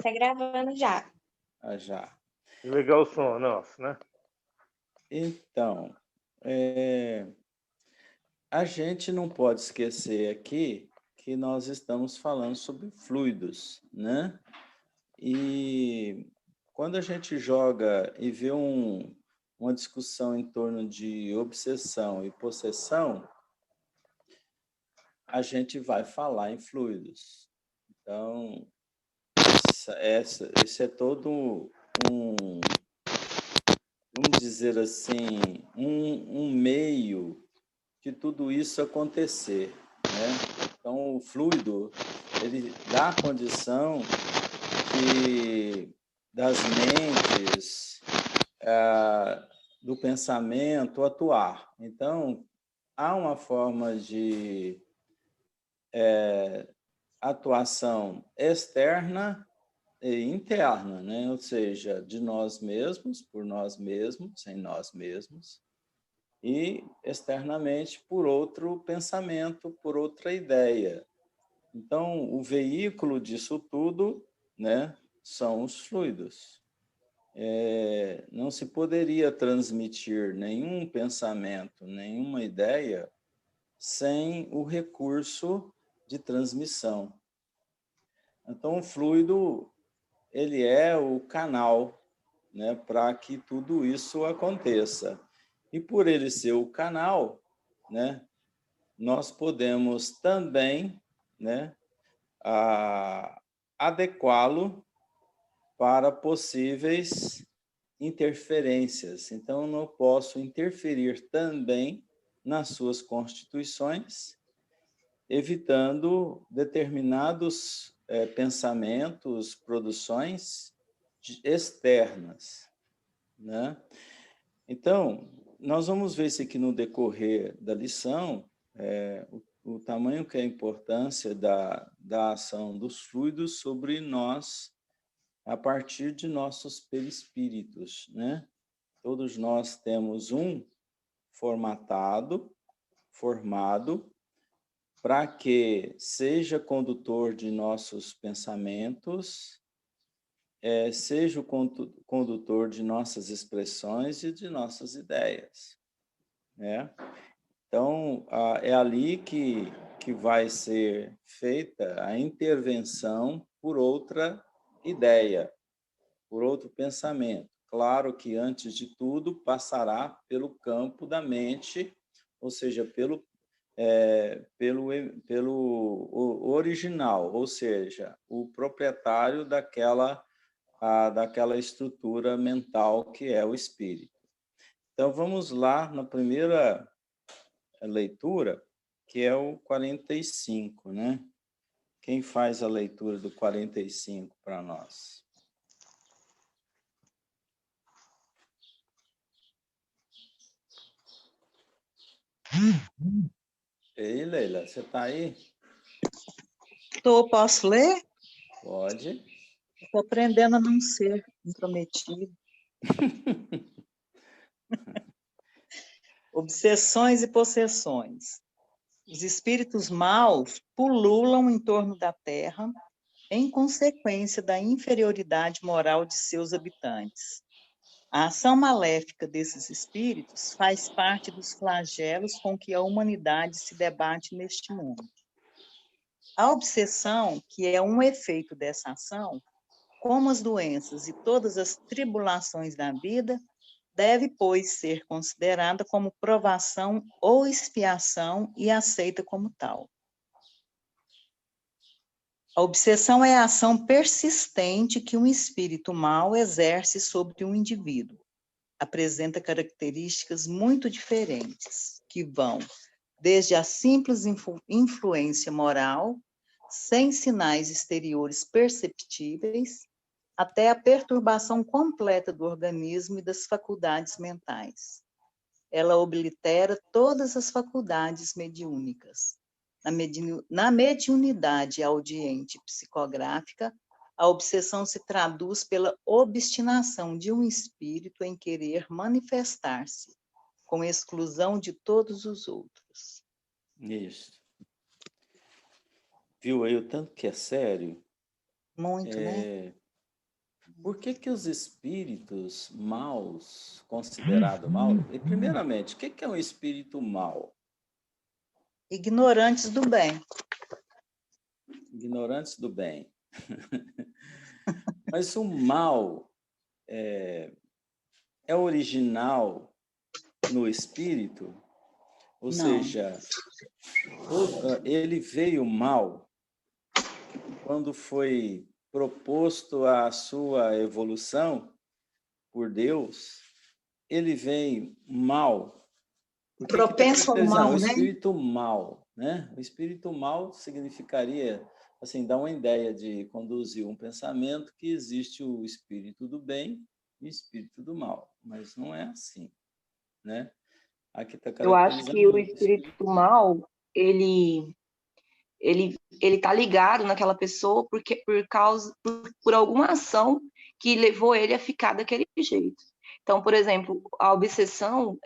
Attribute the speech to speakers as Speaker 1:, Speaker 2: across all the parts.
Speaker 1: tá gravando já.
Speaker 2: Ah, já.
Speaker 3: Ligar o som nosso, né?
Speaker 2: Então, a gente não pode esquecer aqui que nós estamos falando sobre fluidos, né? E quando a gente joga e vê uma discussão em torno de obsessão e possessão, a gente vai falar em fluidos. Então, esse é todo vamos dizer assim, um meio de tudo isso acontecer, né? Então, o fluido, ele dá a condição das mentes, do pensamento atuar. Então, há uma forma de atuação externa e interna, né? Ou seja, de nós mesmos, por nós mesmos, em nós mesmos, e externamente por outro pensamento, por outra ideia. Então, o veículo disso tudo, né, são os fluidos. Não se poderia transmitir nenhum pensamento, nenhuma ideia, sem o recurso de transmissão. Então, o fluido, ele é o canal, né, para que tudo isso aconteça. E por ele ser o canal, né, nós podemos também, né, adequá-lo para possíveis interferências. Então, eu não posso interferir também nas suas constituições, evitando determinados pensamentos, produções externas, né? Então, nós vamos ver isso aqui no decorrer da lição, o tamanho que é a importância da ação dos fluidos sobre nós, a partir de nossos perispíritos, né? Todos nós temos um formado, para que seja condutor de nossos pensamentos, seja o condutor de nossas expressões e de nossas ideias, né? Então, é ali que vai ser feita a intervenção por outra ideia, por outro pensamento. Claro que, antes de tudo, passará pelo campo da mente, ou seja, pelo original, ou seja, o proprietário daquela estrutura mental que é o espírito. Então, vamos lá na primeira leitura, que é o 45, né? Quem faz a leitura do 45 para nós? Ei, Leila, você está aí?
Speaker 4: Posso ler?
Speaker 2: Pode.
Speaker 4: Estou aprendendo a não ser intrometido. Obsessões e possessões. Os espíritos maus pululam em torno da Terra em consequência da inferioridade moral de seus habitantes. A ação maléfica desses espíritos faz parte dos flagelos com que a humanidade se debate neste mundo. A obsessão, que é um efeito dessa ação, como as doenças e todas as tribulações da vida, deve, pois, ser considerada como provação ou expiação e aceita como tal. A obsessão é a ação persistente que um espírito mau exerce sobre um indivíduo. Apresenta características muito diferentes, que vão desde a simples influência moral, sem sinais exteriores perceptíveis, até a perturbação completa do organismo e das faculdades mentais. Ela oblitera todas as faculdades mediúnicas. Na mediunidade audiente psicográfica, a obsessão se traduz pela obstinação de um espírito em querer manifestar-se, com exclusão de todos os outros.
Speaker 2: Isso. Viu aí o tanto que é sério?
Speaker 4: Muito, né?
Speaker 2: Por que que os espíritos maus, considerados maus, e primeiramente, o que que é um espírito mau?
Speaker 4: Ignorantes do bem.
Speaker 2: Ignorantes do bem. Mas o mal é original no espírito, ou
Speaker 4: Não.
Speaker 2: seja, ele veio mal quando foi proposto a sua evolução por Deus, ele veio mal. Porque que está
Speaker 4: Propenso ao
Speaker 2: caracterizando?
Speaker 4: mal,
Speaker 2: O
Speaker 4: né?
Speaker 2: espírito mal, né? O espírito mal significaria, assim, dar uma ideia de conduzir um pensamento que existe o espírito do bem e o espírito do mal, mas não é assim, né? Aqui está
Speaker 1: Eu acho que o
Speaker 2: caracterizando o
Speaker 1: espírito mal, ele tá ligado naquela pessoa porque por alguma ação que levou ele a ficar daquele jeito. Então, por exemplo, a obsessão,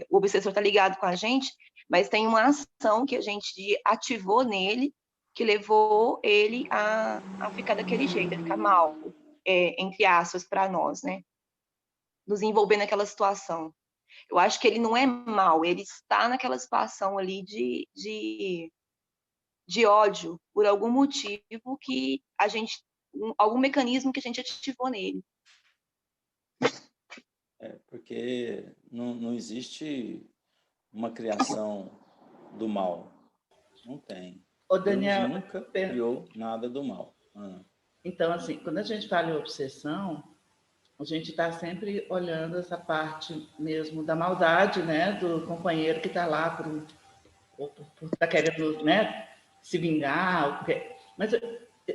Speaker 1: o obsessor está ligado com a gente, mas tem uma ação que a gente ativou nele que levou ele a ficar daquele jeito, a ficar mal, entre aspas, para nós, né? Nos envolver naquela situação. Eu acho que ele não é mal, ele está naquela situação ali de ódio por algum motivo que a gente, algum mecanismo que a gente ativou nele.
Speaker 2: porque não existe uma criação do mal. Não tem.
Speaker 5: Ô,
Speaker 2: Deus
Speaker 5: Daniel,
Speaker 2: nunca criou nada do mal.
Speaker 5: então, assim, quando a gente fala em obsessão, a gente está sempre olhando essa parte mesmo da maldade, né, do companheiro que está lá por tá querendo, né, se vingar. Mas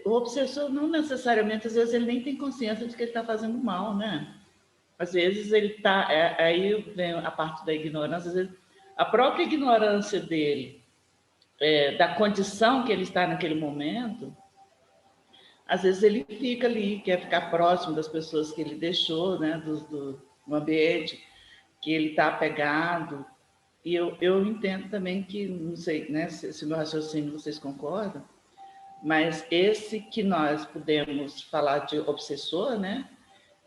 Speaker 5: o obsessor não necessariamente, às vezes, ele nem tem consciência de que ele está fazendo mal, né? Às vezes ele está... aí vem a parte da ignorância, às vezes a própria ignorância dele, da condição que ele está naquele momento, às vezes ele fica ali, quer ficar próximo das pessoas que ele deixou, né, do ambiente que ele está apegado. E eu entendo também que, não sei, né, se meu raciocínio vocês concordam, mas esse que nós podemos falar de obsessor, né,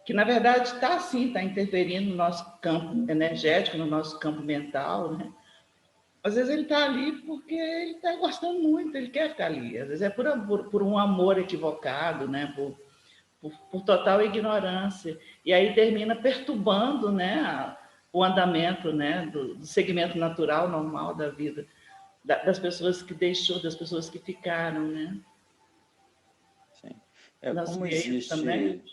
Speaker 5: que na verdade está assim, está interferindo no nosso campo energético, no nosso campo mental, né? Às vezes ele está ali porque ele está gostando muito, ele quer ficar ali. Às vezes é por um amor equivocado, né? Por total ignorância. E aí termina perturbando, né, o andamento, né, do segmento natural, normal da vida, das pessoas que deixou, das pessoas que ficaram, né?
Speaker 2: Sim.
Speaker 5: Nós meios também.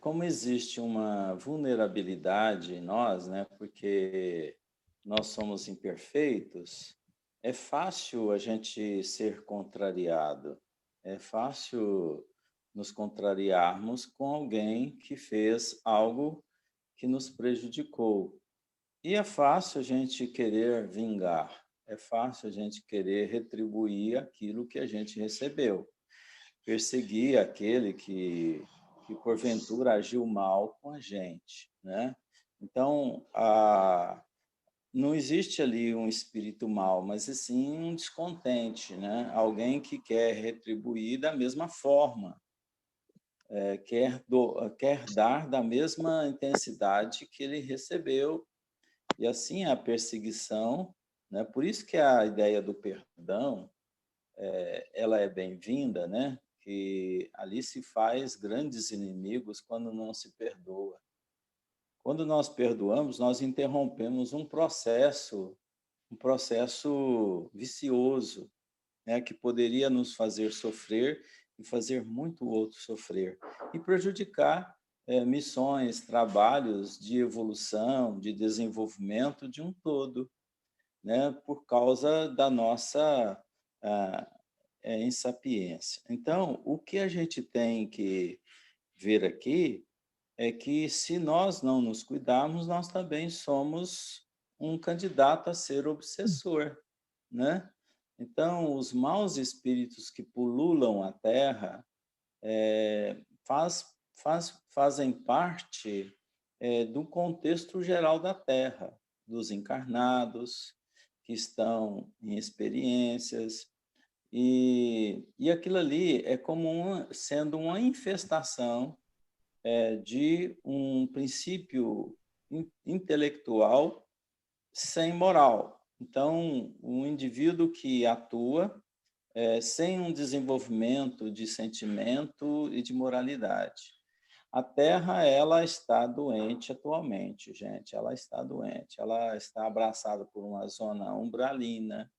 Speaker 2: Como existe uma vulnerabilidade em nós, né? Porque nós somos imperfeitos, é fácil a gente ser contrariado. É fácil nos contrariarmos com alguém que fez algo que nos prejudicou. E é fácil a gente querer vingar. É fácil a gente querer retribuir aquilo que a gente recebeu. Perseguir aquele que porventura agiu mal com a gente, né? Então, não existe ali um espírito mal, mas sim um descontente, né? Alguém que quer retribuir da mesma forma, quer dar da mesma intensidade que ele recebeu, e assim a perseguição, né? Por isso que a ideia do perdão, ela é bem-vinda, né? Que ali se faz grandes inimigos quando não se perdoa. Quando nós perdoamos, nós interrompemos um processo vicioso, né, que poderia nos fazer sofrer e fazer muito outro sofrer e prejudicar missões, trabalhos de evolução, de desenvolvimento de um todo, né, por causa da nossa insapiência. Então, o que a gente tem que ver aqui é que, se nós não nos cuidarmos, nós também somos um candidato a ser obsessor, né? Então, os maus espíritos que pululam a Terra fazem parte do contexto geral da Terra, dos encarnados que estão em experiências, E aquilo ali é como sendo uma infestação de um princípio intelectual sem moral. Então, um indivíduo que atua sem um desenvolvimento de sentimento e de moralidade. A Terra, ela está doente atualmente, gente. Ela está doente. Ela está abraçada por uma zona umbralina,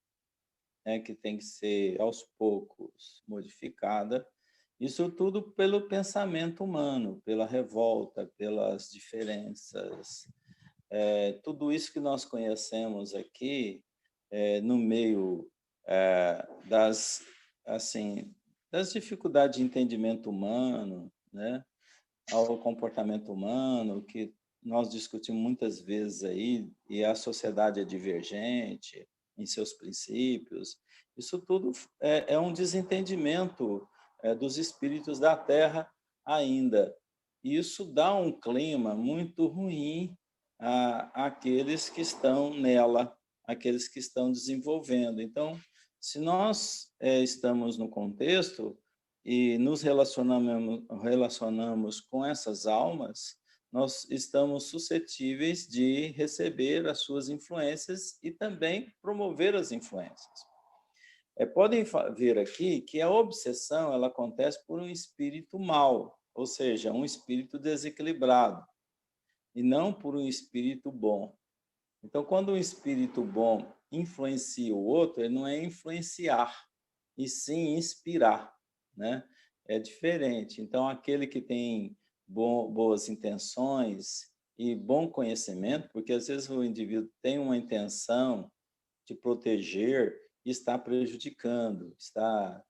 Speaker 2: né, que tem que ser, aos poucos, modificada. Isso tudo pelo pensamento humano, pela revolta, pelas diferenças. Tudo isso que nós conhecemos aqui, no meio das, assim, das dificuldades de entendimento humano, né, ao comportamento humano, que nós discutimos muitas vezes aí, e a sociedade é divergente em seus princípios, isso tudo é um desentendimento dos espíritos da Terra ainda. E isso dá um clima muito ruim àqueles que estão nela, àqueles que estão desenvolvendo. Então, se nós estamos no contexto e nos relacionamos com essas almas, nós estamos suscetíveis de receber as suas influências e também promover as influências. Podem ver aqui que a obsessão ela acontece por um espírito mau, ou seja, um espírito desequilibrado, e não por um espírito bom. Então, quando um espírito bom influencia o outro, ele não é influenciar, e sim inspirar, né? É diferente. Então, aquele que tem boas intenções e bom conhecimento, porque às vezes o indivíduo tem uma intenção de proteger e está prejudicando, está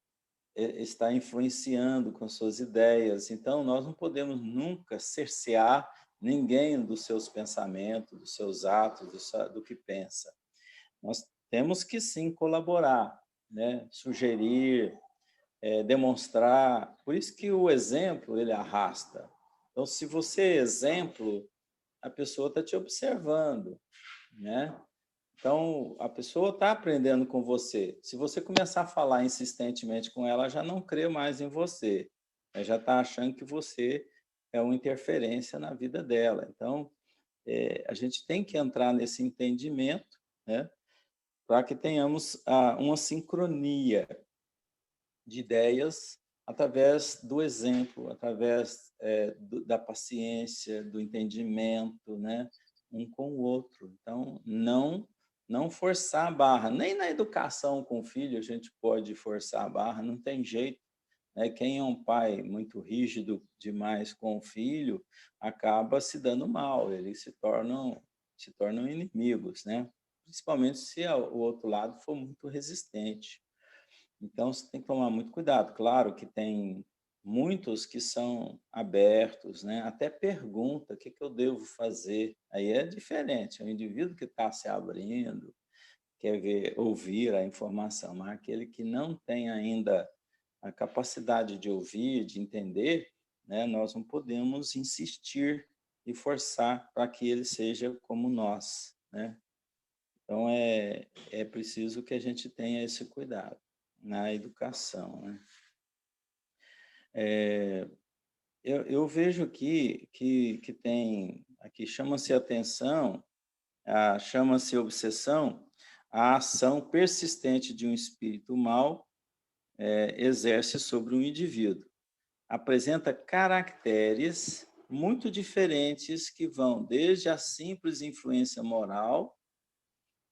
Speaker 2: influenciando com suas ideias. Então, nós não podemos nunca cercear ninguém dos seus pensamentos, dos seus atos, do que pensa. Nós temos que sim colaborar, né? Sugerir, demonstrar. Por isso que o exemplo ele arrasta. Então, se você é exemplo, a pessoa está te observando, né? Então, a pessoa está aprendendo com você. Se você começar a falar insistentemente com ela, já não crê mais em você. Ela já está achando que você é uma interferência na vida dela. Então, a gente tem que entrar nesse entendimento, né, para que tenhamos uma sincronia de ideias através do exemplo, através da paciência, do entendimento, né, um com o outro. Então, não forçar a barra. Nem na educação com o filho a gente pode forçar a barra, não tem jeito. Né? Quem é um pai muito rígido demais com o filho acaba se dando mal, eles se tornam inimigos, né? Principalmente se o outro lado for muito resistente. Então, você tem que tomar muito cuidado. Claro que tem muitos que são abertos, né? Até pergunta, o que eu devo fazer? Aí é diferente, é o indivíduo que está se abrindo, quer ver, ouvir a informação, mas aquele que não tem ainda a capacidade de ouvir, de entender, né? Nós não podemos insistir e forçar para que ele seja como nós, né? Então, é preciso que a gente tenha esse cuidado na educação, né? Eu vejo aqui que tem, aqui chama-se atenção, chama-se obsessão, a ação persistente de um espírito mau exerce sobre um indivíduo. Apresenta caracteres muito diferentes que vão desde a simples influência moral,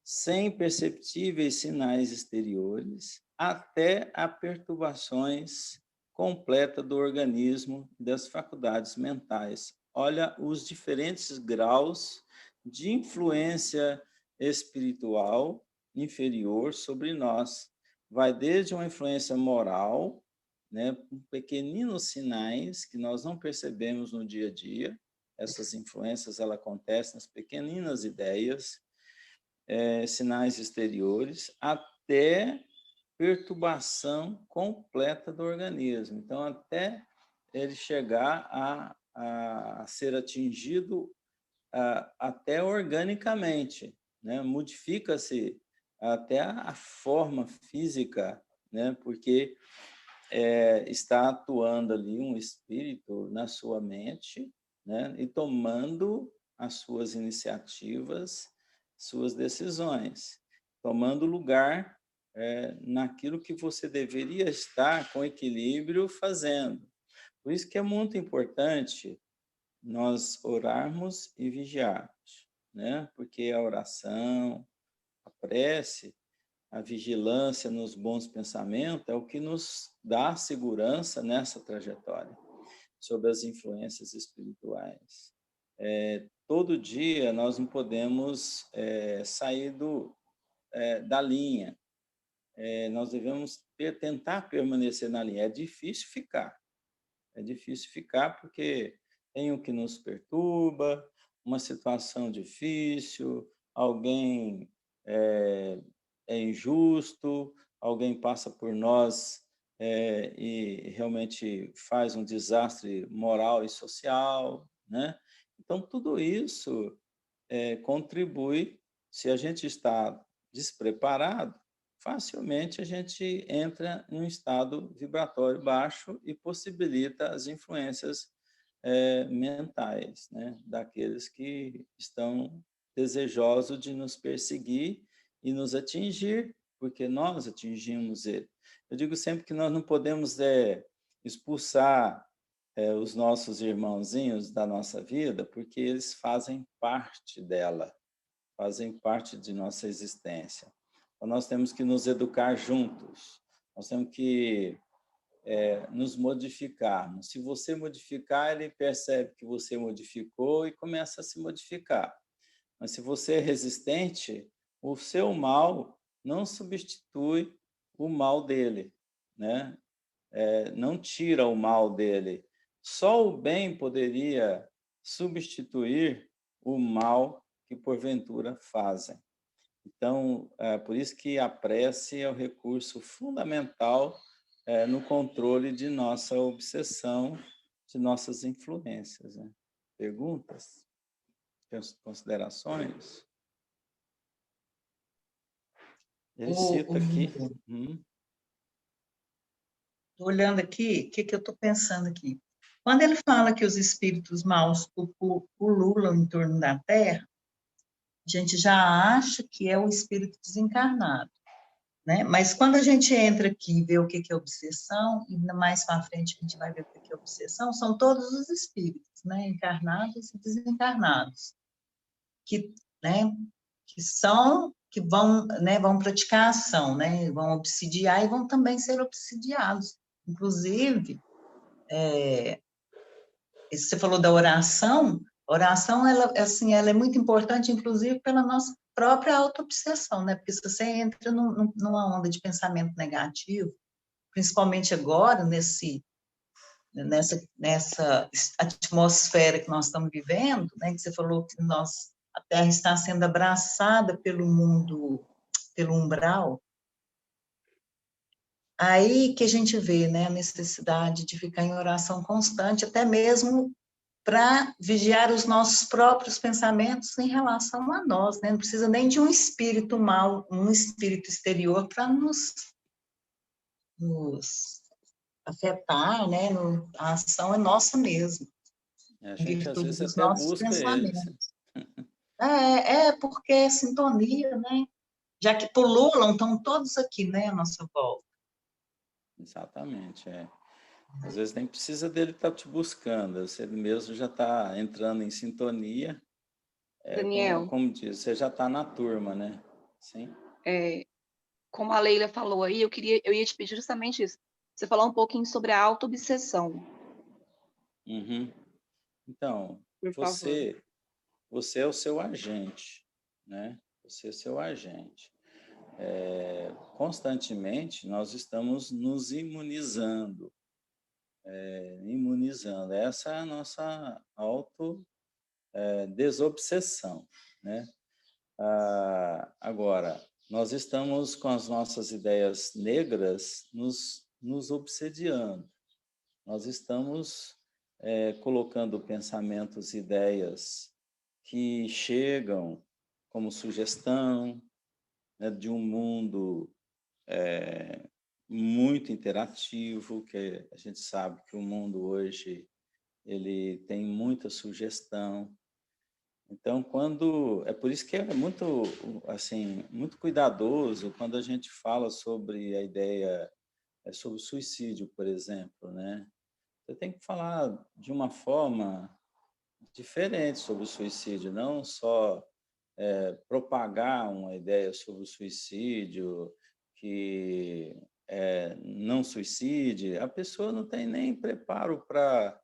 Speaker 2: sem perceptíveis sinais exteriores, até a perturbações completa do organismo e das faculdades mentais. Olha os diferentes graus de influência espiritual inferior sobre nós. Vai desde uma influência moral, né, com pequeninos sinais que nós não percebemos no dia a dia. Essas influências elas acontecem nas pequeninas ideias, sinais exteriores, até perturbação completa do organismo. Então, até ele chegar a ser atingido até organicamente, né? Modifica-se até a forma física né? Porque está atuando ali um espírito na sua mente, né? E tomando as suas iniciativas, suas decisões, tomando lugar naquilo que você deveria estar com equilíbrio fazendo. Por isso que é muito importante nós orarmos e vigiarmos, né? Porque a oração, a prece, a vigilância nos bons pensamentos é o que nos dá segurança nessa trajetória sobre as influências espirituais. Todo dia nós não podemos sair da linha. Nós devemos tentar permanecer na linha. É difícil ficar porque tem o que nos perturba, uma situação difícil, alguém é injusto, alguém passa por nós e realmente faz um desastre moral e social, né? Então, tudo isso contribui. Se a gente está despreparado, facilmente a gente entra em um estado vibratório baixo e possibilita as influências mentais, né? Daqueles que estão desejosos de nos perseguir e nos atingir, porque nós atingimos ele. Eu digo sempre que nós não podemos expulsar os nossos irmãozinhos da nossa vida, porque eles fazem parte dela, fazem parte de nossa existência. Então, nós temos que nos educar juntos, nós temos que nos modificarmos. Se você modificar, ele percebe que você modificou e começa a se modificar. Mas se você é resistente, o seu mal não substitui o mal dele, né? Não tira o mal dele. Só o bem poderia substituir o mal que porventura fazem. Então, por isso que a prece é o recurso fundamental no controle de nossa obsessão, de nossas influências, né? Perguntas? Considerações? Ele cita aqui.
Speaker 4: Estou olhando aqui, o que eu estou pensando aqui? Quando ele fala que os espíritos maus pululam em torno da Terra, a gente já acha que é o espírito desencarnado, né? Mas quando a gente entra aqui e vê o que é obsessão, e mais para frente a gente vai ver o que é obsessão, são todos os espíritos, né? Encarnados e desencarnados, que, né? que vão, né? Vão praticar a ação, né? Vão obsidiar e vão também ser obsidiados. Inclusive, você falou da oração. A oração, ela, assim, ela é muito importante, inclusive, pela nossa própria auto-obsessão, né? Porque se você entra numa onda de pensamento negativo, principalmente agora, nessa atmosfera que nós estamos vivendo, né? Que você falou que a Terra está sendo abraçada pelo mundo, pelo umbral. Aí que a gente vê, né, a necessidade de ficar em oração constante, até mesmo para vigiar os nossos próprios pensamentos em relação a nós, né? Não precisa nem de um espírito mau, um espírito exterior para nos afetar, né? A ação é nossa mesmo,
Speaker 2: A
Speaker 4: em
Speaker 2: gente, às
Speaker 4: virtude
Speaker 2: vezes,
Speaker 4: dos
Speaker 2: até
Speaker 4: nossos
Speaker 2: busca eles.
Speaker 4: pensamentos. Porque é sintonia, né? Já que pululam, estão todos aqui, né, à nossa volta.
Speaker 2: Exatamente, Às vezes nem precisa dele estar te buscando, você mesmo já está entrando em sintonia.
Speaker 1: Daniel,
Speaker 2: como diz, você já está na turma, né? Sim.
Speaker 1: Como a Leila falou aí, eu ia te pedir justamente isso. Você falar um pouquinho sobre a autoobsessão.
Speaker 2: Uhum. Então,
Speaker 1: Por favor.
Speaker 2: você é o seu agente, né? Você é seu agente. Constantemente nós estamos nos imunizando. Essa é a nossa desobsessão, né? Agora, nós estamos com as nossas ideias negras nos obsediando. Nós estamos colocando pensamentos, ideias que chegam como sugestão, né, de um mundo muito interativo, que a gente sabe que o mundo hoje ele tem muita sugestão. Então, é por isso que é muito, assim, muito cuidadoso quando a gente fala sobre a ideia, sobre o suicídio, por exemplo, né? Você tem que falar de uma forma diferente sobre o suicídio, não só propagar uma ideia sobre o suicídio, que não suicide, a pessoa não tem nem preparo para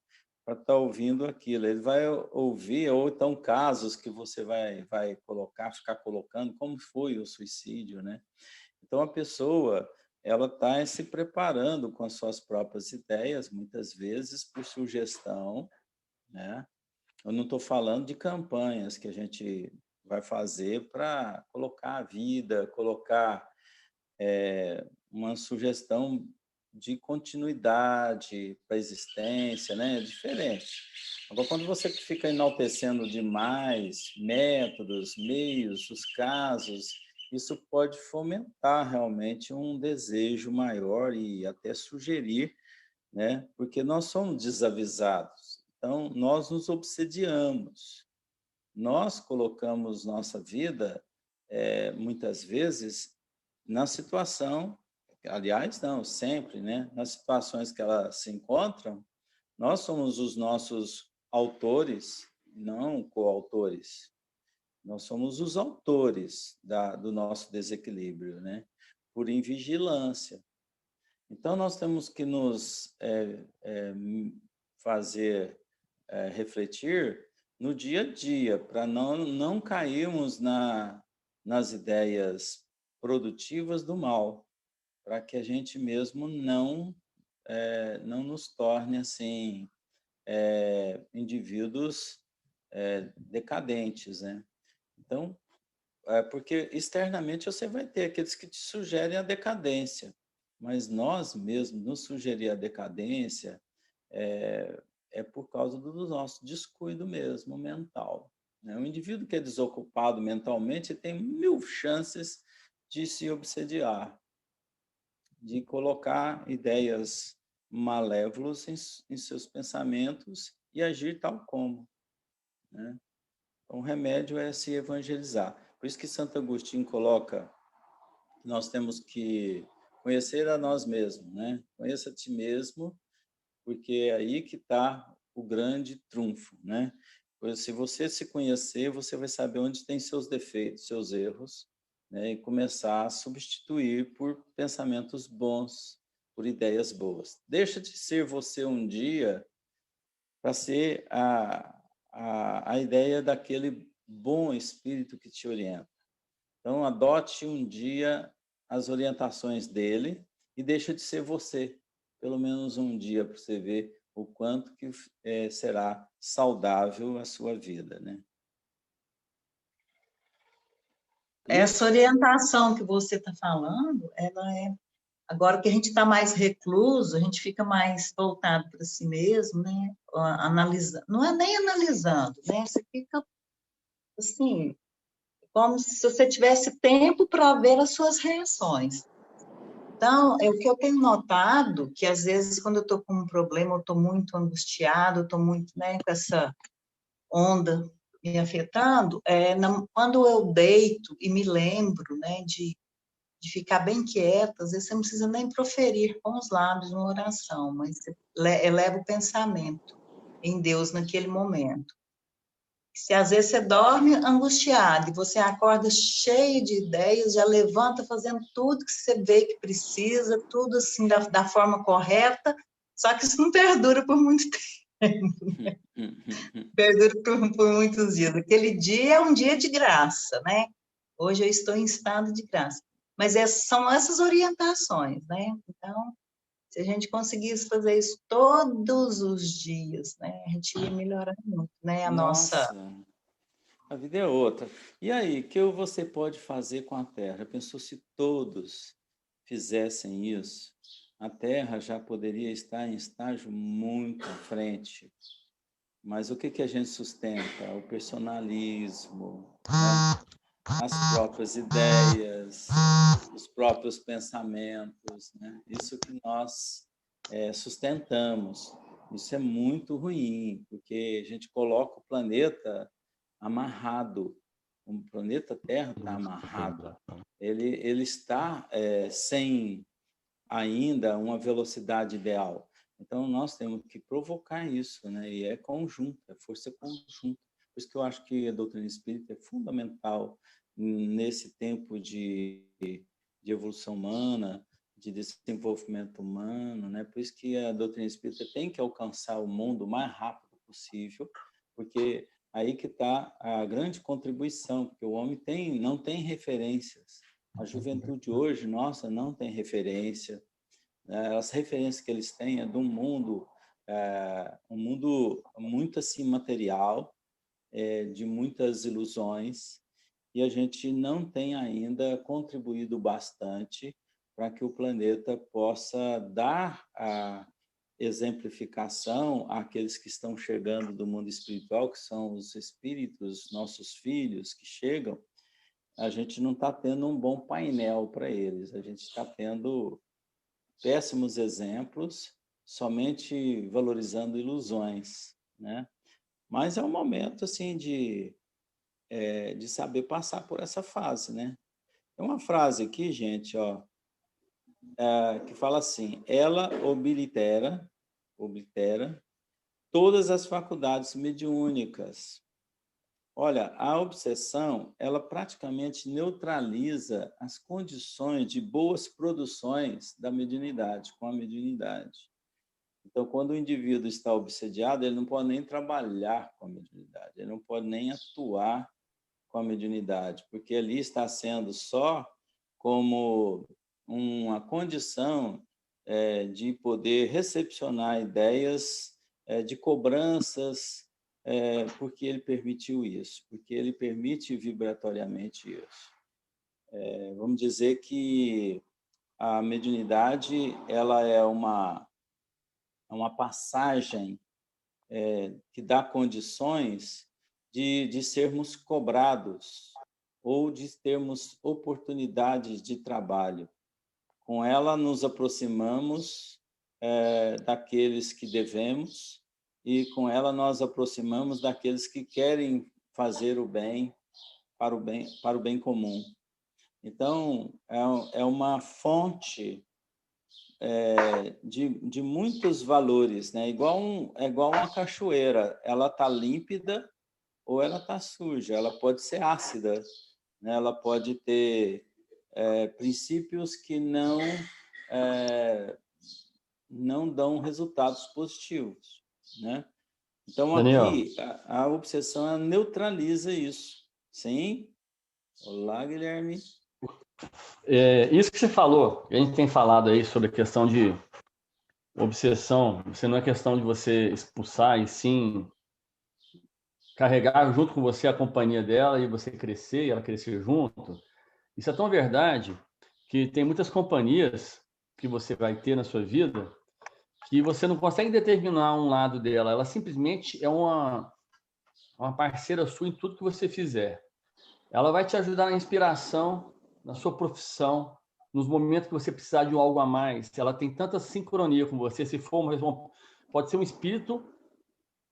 Speaker 2: estar ouvindo aquilo. Ele vai ouvir, ou então casos que você vai colocar, ficar colocando, como foi o suicídio, né? Então, a pessoa ela está se preparando com as suas próprias ideias, muitas vezes por sugestão, né? Eu não estou falando de campanhas que a gente vai fazer para colocar a vida, colocar uma sugestão de continuidade para a existência, né? É diferente. Agora, quando você fica enaltecendo demais métodos, meios, os casos, isso pode fomentar realmente um desejo maior e até sugerir, né? Porque nós somos desavisados. Então, nós nos obsediamos. Nós colocamos nossa vida, muitas vezes, na situação, aliás, não, sempre, né? Nas situações que elas se encontram, nós somos os nossos autores, não coautores. Nós somos os autores do nosso desequilíbrio, né? Por invigilância. Então, nós temos que nos fazer refletir no dia a dia, para não cairmos nas ideias produtivas do mal, para que a gente mesmo não nos torne assim indivíduos decadentes, né? Então, porque externamente você vai ter aqueles que te sugerem a decadência, mas nós mesmos nos sugerir a decadência é por causa do nosso descuido mesmo mental, né? O indivíduo que é desocupado mentalmente tem 1000 chances de se obsediar, de colocar ideias malévolas em seus pensamentos e agir tal como, né? Então, o remédio é se evangelizar. Por isso que Santo Agostinho coloca que nós temos que conhecer a nós mesmos, né? Conheça a ti mesmo, porque é aí que está o grande trunfo, né? Pois se você se conhecer, você vai saber onde tem seus defeitos, seus erros, né? E começar a substituir por pensamentos bons, por ideias boas. Deixa de ser você um dia para ser a ideia daquele bom espírito que te orienta. Então, adote um dia as orientações dele e deixa de ser você, pelo menos um dia, para você ver o quanto que será saudável a sua vida, né?
Speaker 4: Essa orientação que você está falando, ela é agora que a gente está mais recluso, a gente fica mais voltado para si mesmo, né? Analisando, não é nem analisando, né? Você fica assim, como se você tivesse tempo para ver as suas reações. Então, é o que eu tenho notado, que às vezes quando eu estou com um problema, eu estou muito angustiado, estou muito, né, com essa onda me afetando, quando eu deito e me lembro, né, de ficar bem quieta, às vezes você não precisa nem proferir com os lábios uma oração, mas você eleva o pensamento em Deus naquele momento. Se às vezes você dorme angustiado e você acorda cheio de ideias, já levanta fazendo tudo que você vê que precisa, tudo assim da forma correta, só que isso não perdura por muito tempo, né? Perdura por muitos dias. Aquele dia é um dia de graça, né? Hoje eu estou em estado de graça. Mas são essas orientações, né? Então, se a gente conseguisse fazer isso todos os dias, né? A gente ia melhorar muito, né? A nossa...
Speaker 2: Nossa, a vida é outra. E aí, o que você pode fazer com a Terra? Pensou se todos fizessem isso? A Terra já poderia estar em estágio muito à frente. Mas o que a gente sustenta? O personalismo, né? as próprias ideias, os próprios pensamentos, né? Isso que nós sustentamos. Isso é muito ruim, porque a gente coloca o planeta amarrado. O planeta Terra está amarrado. Ele está sem ainda uma velocidade ideal. Então, nós temos que provocar isso, né? E é conjunto, é força conjunta. Por isso que eu acho que a doutrina espírita é fundamental nesse tempo de evolução humana, de desenvolvimento humano, né? Por isso que a doutrina espírita tem que alcançar o mundo o mais rápido possível, porque aí que está a grande contribuição, porque o homem não tem referências. A juventude hoje, nossa, não tem referência. As referências que eles têm é de um mundo muito assim material, de muitas ilusões, e a gente não tem ainda contribuído bastante para que o planeta possa dar a exemplificação àqueles que estão chegando do mundo espiritual, que são os espíritos, nossos filhos que chegam. A gente não está tendo um bom painel para eles, a gente está tendo péssimos exemplos, somente valorizando ilusões, né? Mas é um momento assim de saber passar por essa fase, né? Tem uma frase aqui, gente, ó, que fala assim: ela oblitera todas as faculdades mediúnicas. Olha, a obsessão, ela praticamente neutraliza as condições de boas produções da mediunidade, com a mediunidade. Então, quando o indivíduo está obsediado, ele não pode nem trabalhar com a mediunidade, ele não pode nem atuar com a mediunidade, porque ali está sendo só como uma condição de poder recepcionar ideias de cobranças, porque ele permitiu isso, porque ele permite vibratoriamente isso. Vamos dizer que a mediunidade ela é uma passagem que dá condições de sermos cobrados ou de termos oportunidades de trabalho. Com ela, nos aproximamos daqueles que devemos e com ela nós aproximamos daqueles que querem fazer o bem para o bem comum. Então, é uma fonte de muitos valores, né? É igual uma cachoeira, ela está límpida ou ela está suja, ela pode ser ácida, né? Ela pode ter princípios que não dão resultados positivos, né? Então,
Speaker 6: Daniel,
Speaker 2: aqui, a obsessão ela neutraliza isso. Sim? Olá, Guilherme.
Speaker 6: isso que você falou, a gente tem falado aí sobre a questão de obsessão, você não é questão de você expulsar, e sim carregar junto com você a companhia dela e você crescer e ela crescer junto. Isso é tão verdade que tem muitas companhias que você vai ter na sua vida que você não consegue determinar um lado dela, ela simplesmente é uma parceira sua em tudo que você fizer. Ela vai te ajudar na inspiração, na sua profissão, nos momentos que você precisar de algo a mais. Ela tem tanta sincronia com você, se for pode ser um espírito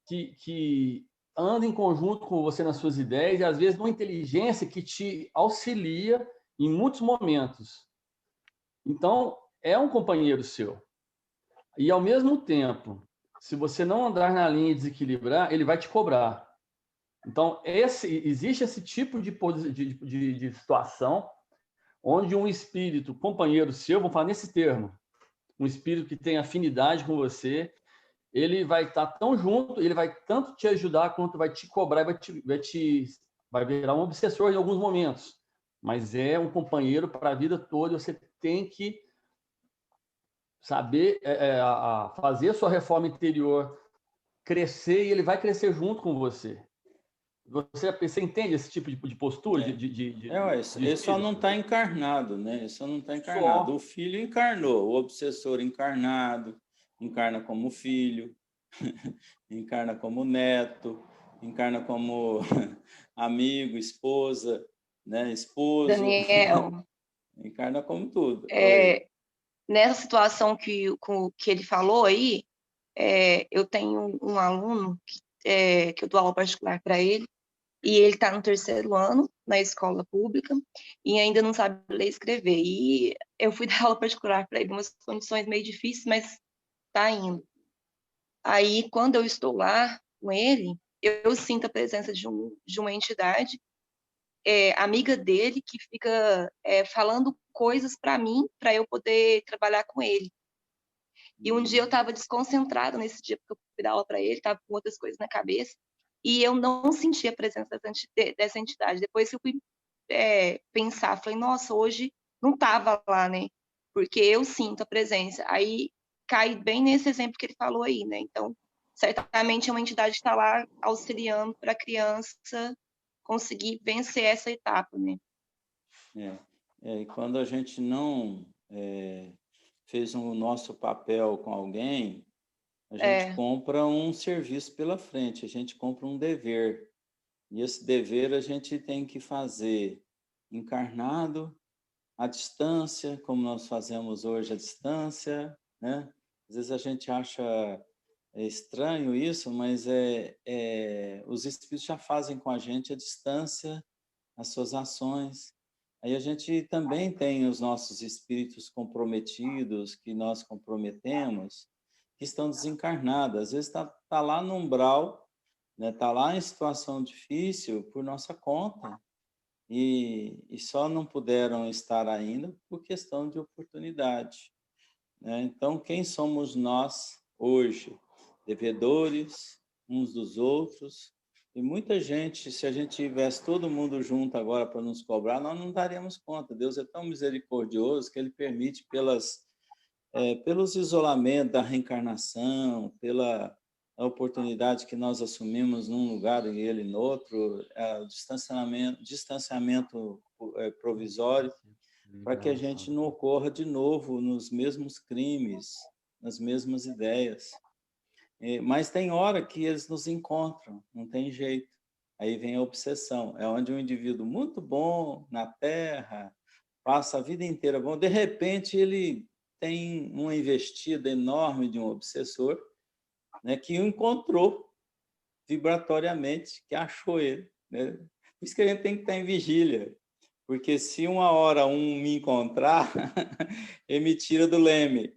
Speaker 6: que anda em conjunto com você nas suas ideias e às vezes uma inteligência que te auxilia em muitos momentos. Então, é um companheiro seu. E ao mesmo tempo, se você não andar na linha e desequilibrar, ele vai te cobrar. Então, existe esse tipo de situação onde um espírito companheiro seu, vamos falar nesse termo, um espírito que tem afinidade com você, ele vai estar tão junto, ele vai tanto te ajudar quanto vai te cobrar e vai virar um obsessor em alguns momentos. Mas é um companheiro para a vida toda, você tem que saber fazer a sua reforma interior crescer e ele vai crescer junto com você. Você entende esse tipo de postura?
Speaker 2: Ele só não está encarnado, né? Ele só não está encarnado.
Speaker 6: Só.
Speaker 2: O filho encarnou, o obsessor encarnado, encarna como filho, encarna como neto, encarna como amigo, esposa. né? Esposo,
Speaker 1: Daniel,
Speaker 2: encarna como tudo. Oi.
Speaker 1: nessa situação que ele falou aí, eu tenho um aluno que eu dou aula particular para ele, e ele está no 3º ano na escola pública e ainda não sabe ler e escrever. E eu fui dar aula particular para ele, umas condições meio difíceis, mas está indo. Aí, quando eu estou lá com ele, eu sinto a presença de uma entidade amiga dele que fica falando coisas para mim, para eu poder trabalhar com ele. E um dia eu estava desconcentrada nesse dia, porque eu fui dar aula para ele, estava com outras coisas na cabeça, e eu não senti a presença dessa entidade. Depois que eu fui pensar, falei, nossa, hoje não estava lá, né? Porque eu sinto a presença. Aí cai bem nesse exemplo que ele falou aí, né? Então, certamente é uma entidade que está lá auxiliando para a criança conseguir vencer essa etapa, né?
Speaker 2: E quando a gente não fez o nosso papel com alguém, a gente compra um serviço pela frente, a gente compra um dever. E esse dever a gente tem que fazer encarnado, à distância, como nós fazemos hoje à distância, né? Às vezes a gente acha estranho isso, mas os espíritos já fazem com a gente à distância as suas ações. Aí a gente também tem os nossos espíritos comprometidos, que nós comprometemos, que estão desencarnados. Às vezes tá lá no umbral, né? Tá lá em situação difícil por nossa conta. E só não puderam estar ainda por questão de oportunidade, né? Então, quem somos nós hoje? Devedores uns dos outros. E muita gente, se a gente tivesse todo mundo junto agora para nos cobrar, nós não daríamos conta. Deus é tão misericordioso que Ele permite pelos isolamentos da reencarnação, pela oportunidade que nós assumimos num lugar e ele no outro, distanciamento provisório, para que a gente não ocorra de novo nos mesmos crimes, nas mesmas ideias. Mas tem hora que eles nos encontram, não tem jeito. Aí vem a obsessão, é onde um indivíduo muito bom na Terra, passa a vida inteira bom, de repente ele tem uma investida enorme de um obsessor, né, que o encontrou vibratoriamente, que achou ele, né? Por isso que a gente tem que estar em vigília, porque se uma hora um me encontrar, ele me tira do leme.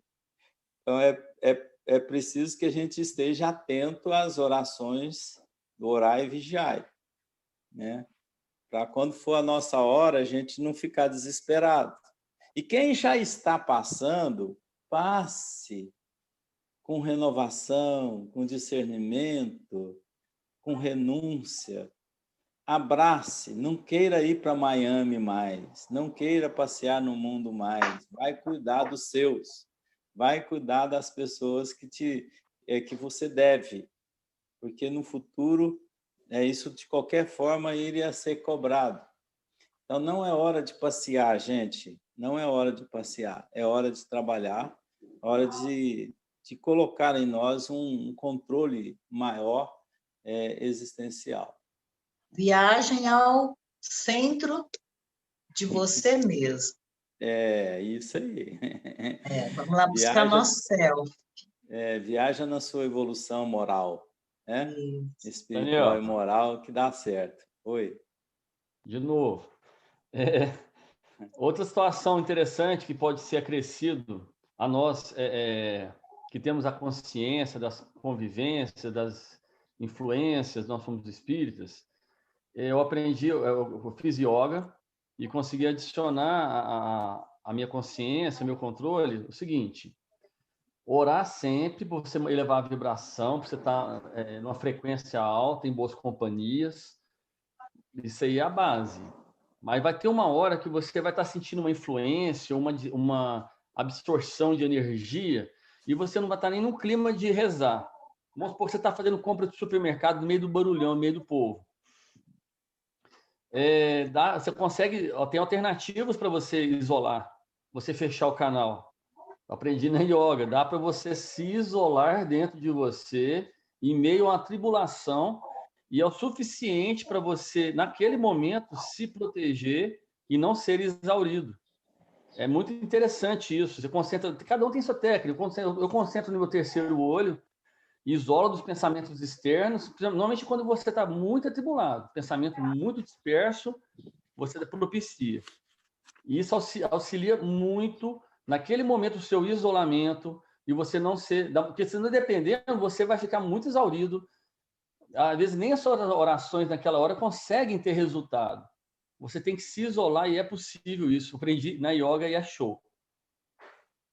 Speaker 2: Então, é preciso que a gente esteja atento às orações do orar e vigiar, né? Para quando for a nossa hora, a gente não ficar desesperado. E quem já está passando, passe com renovação, com discernimento, com renúncia. Abrace, não queira ir para Miami mais, não queira passear no mundo mais, vai cuidar dos seus, vai cuidar das pessoas que você deve, porque no futuro isso de qualquer forma iria ser cobrado. Então não é hora de passear, gente, não é hora de passear, é hora de trabalhar, é hora de colocar em nós um controle maior existencial.
Speaker 4: Viagem ao centro de você mesmo.
Speaker 2: Isso aí.
Speaker 4: Vamos lá buscar nosso céu.
Speaker 2: Viaja na sua evolução moral, né? Espiritual
Speaker 6: Daniel,
Speaker 2: e moral, que dá certo. Oi.
Speaker 6: De novo. Outra situação interessante que pode ser acrescido a nós, que temos a consciência das convivências, das influências, nós somos espíritas. Eu fiz yoga e consegui adicionar a minha consciência, meu controle, o seguinte: orar sempre, para você elevar a vibração, para você estar numa frequência alta, em boas companhias. Isso aí é a base. Mas vai ter uma hora que você vai estar sentindo uma influência, uma absorção de energia, e você não vai estar nem no clima de rezar. Vamos supor que você está fazendo compra de supermercado no meio do barulhão, no meio do povo. Você consegue, tem alternativas para você isolar, você fechar o canal. Eu aprendi na yoga, dá para você se isolar dentro de você, em meio a uma tribulação, e é o suficiente para você, naquele momento, se proteger e não ser exaurido. É muito interessante isso. Você concentra, cada um tem sua técnica. Eu concentro no meu terceiro olho, isolo dos pensamentos externos, normalmente quando você está muito atribulado, pensamento muito disperso, você propicia. E isso auxilia muito naquele momento o seu isolamento e você não ser... Porque se não dependendo, você vai ficar muito exaurido. Às vezes nem as suas orações naquela hora conseguem ter resultado. Você tem que se isolar e é possível isso. Eu aprendi na yoga e é show.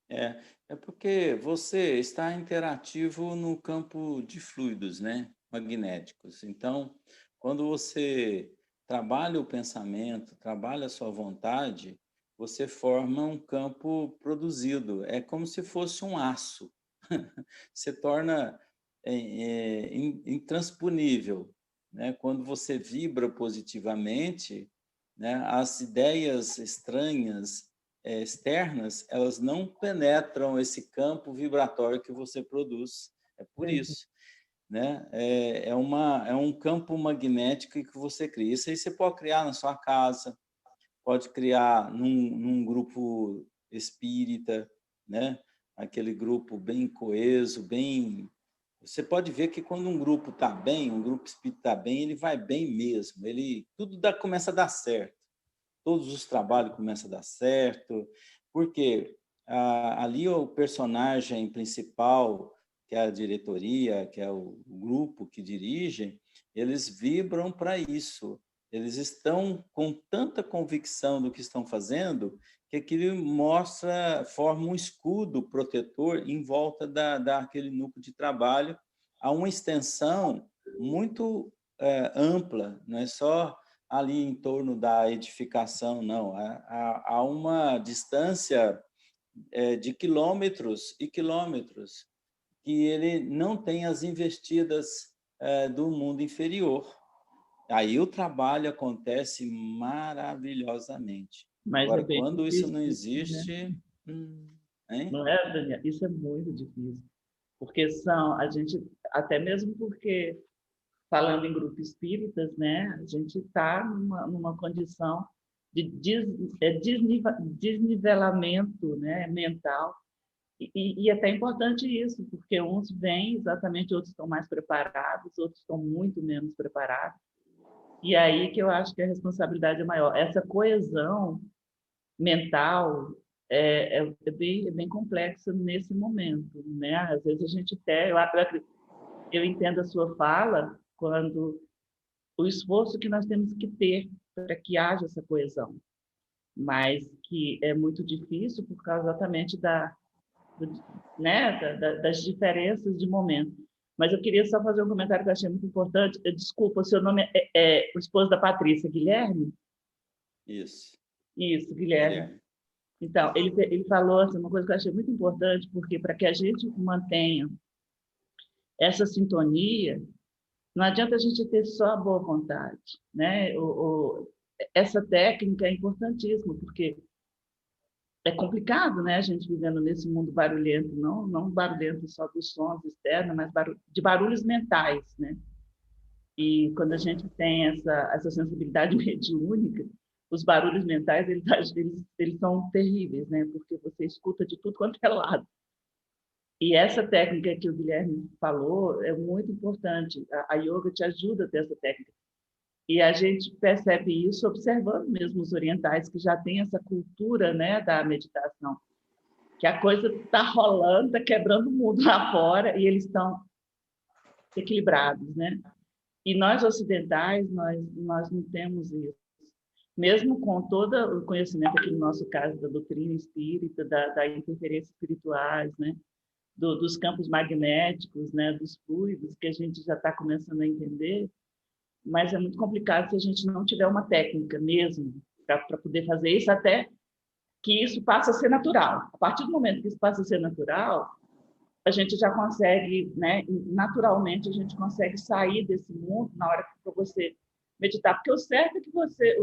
Speaker 2: É porque você está interativo no campo de fluidos, né? Magnéticos. Então, quando você trabalha o pensamento, trabalha a sua vontade, você forma um campo produzido. É como se fosse um aço. Se torna intransponível, né? Quando você vibra positivamente, né? As ideias estranhas, externas, elas não penetram esse campo vibratório que você produz. É por isso, né? É um campo magnético que você cria. Isso aí você pode criar na sua casa, pode criar num grupo espírita, né? Aquele grupo bem coeso, bem... Você pode ver que quando um grupo está bem, um grupo espírita está bem, ele vai bem mesmo. Tudo começa a dar certo. Todos os trabalhos começam a dar certo, porque ali o personagem principal, que é a diretoria, que é o grupo que dirige, eles vibram para isso. Eles estão com tanta convicção do que estão fazendo que aquilo forma um escudo protetor em volta daquele núcleo de trabalho, a uma extensão muito ampla, não é só ali em torno da edificação, não. Há uma distância de quilômetros e quilômetros que ele não tem as investidas do mundo inferior. Aí o trabalho acontece maravilhosamente.
Speaker 5: Mas
Speaker 2: Agora,
Speaker 5: é bem
Speaker 2: quando isso
Speaker 5: difícil,
Speaker 2: não
Speaker 5: né?
Speaker 2: existe... hein?
Speaker 5: Não é, Daniel? Isso é muito difícil. Porque a gente, até mesmo porque, falando em grupos espíritas, né, a gente está numa condição de desnivelamento, né, mental. E é até importante isso, porque uns vêm exatamente, outros estão mais preparados, outros estão muito menos preparados. E aí que eu acho que a responsabilidade é maior. Essa coesão mental é bem complexa nesse momento, né? Às vezes a gente até... Eu entendo a sua fala quando o esforço que nós temos que ter para que haja essa coesão, mas que é muito difícil por causa exatamente das diferenças de momento. Mas eu queria só fazer um comentário que eu achei muito importante. Desculpa, o seu nome é o esposo da Patrícia, Guilherme?
Speaker 2: Isso.
Speaker 5: Isso, Guilherme. Então, ele falou assim, uma coisa que eu achei muito importante, porque para que a gente mantenha essa sintonia, não adianta a gente ter só a boa vontade, né? Essa técnica é importantíssima, porque é complicado, né? A gente vivendo nesse mundo barulhento, não barulhento só dos sons externos, mas de barulhos mentais, né? E quando a gente tem essa sensibilidade mediúnica, os barulhos mentais, eles são terríveis, né? Porque você escuta de tudo quanto é lado. E essa técnica que o Guilherme falou é muito importante. A yoga te ajuda a ter essa técnica. E a gente percebe isso observando mesmo os orientais, que já têm essa cultura, né, da meditação. Que a coisa está rolando, está quebrando o mundo lá fora, e eles estão equilibrados, né? E nós ocidentais, nós não temos isso. Mesmo com todo o conhecimento, aqui no nosso caso, da doutrina espírita, da interferência espirituais, né? Dos campos magnéticos, né? Dos fluidos, que a gente já está começando a entender, mas é muito complicado se a gente não tiver uma técnica mesmo para poder fazer isso, até que isso passe a ser natural. A partir do momento que isso passa a ser natural, a gente já consegue, né, naturalmente, a gente consegue sair desse mundo na hora que você meditar. Porque o certo é que você,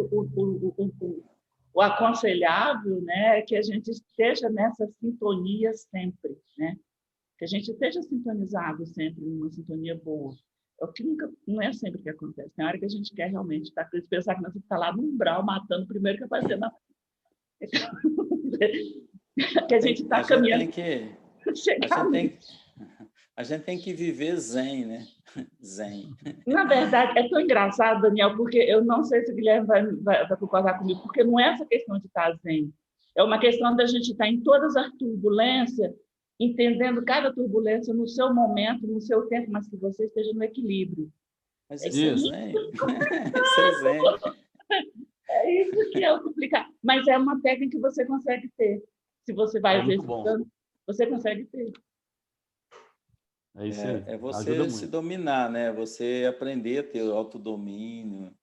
Speaker 5: o aconselhável, né, é que a gente esteja nessa sintonia sempre, né? Que a gente esteja sintonizado sempre, numa sintonia boa. É o que nunca, não é sempre que acontece. Tem hora que a gente quer realmente estar com pensar que nós vamos estar lá no umbral, matando o primeiro que aparecer na que a gente está caminhando.
Speaker 2: A gente tem que viver zen, né? Zen.
Speaker 5: Na verdade, é tão engraçado, Daniel, porque eu não sei se o Guilherme vai concordar comigo, porque não é essa questão de estar zen. É uma questão da gente estar em todas as turbulências, entendendo cada turbulência no seu momento, no seu tempo, mas que você esteja no equilíbrio.
Speaker 2: Mas isso é zen. Isso é zen.
Speaker 5: É isso que é o complicado. Mas é uma técnica que você consegue ter. Se você vai exercitando, você consegue ter.
Speaker 6: É isso aí.
Speaker 2: É você se dominar, né? Você aprender a ter autodomínio,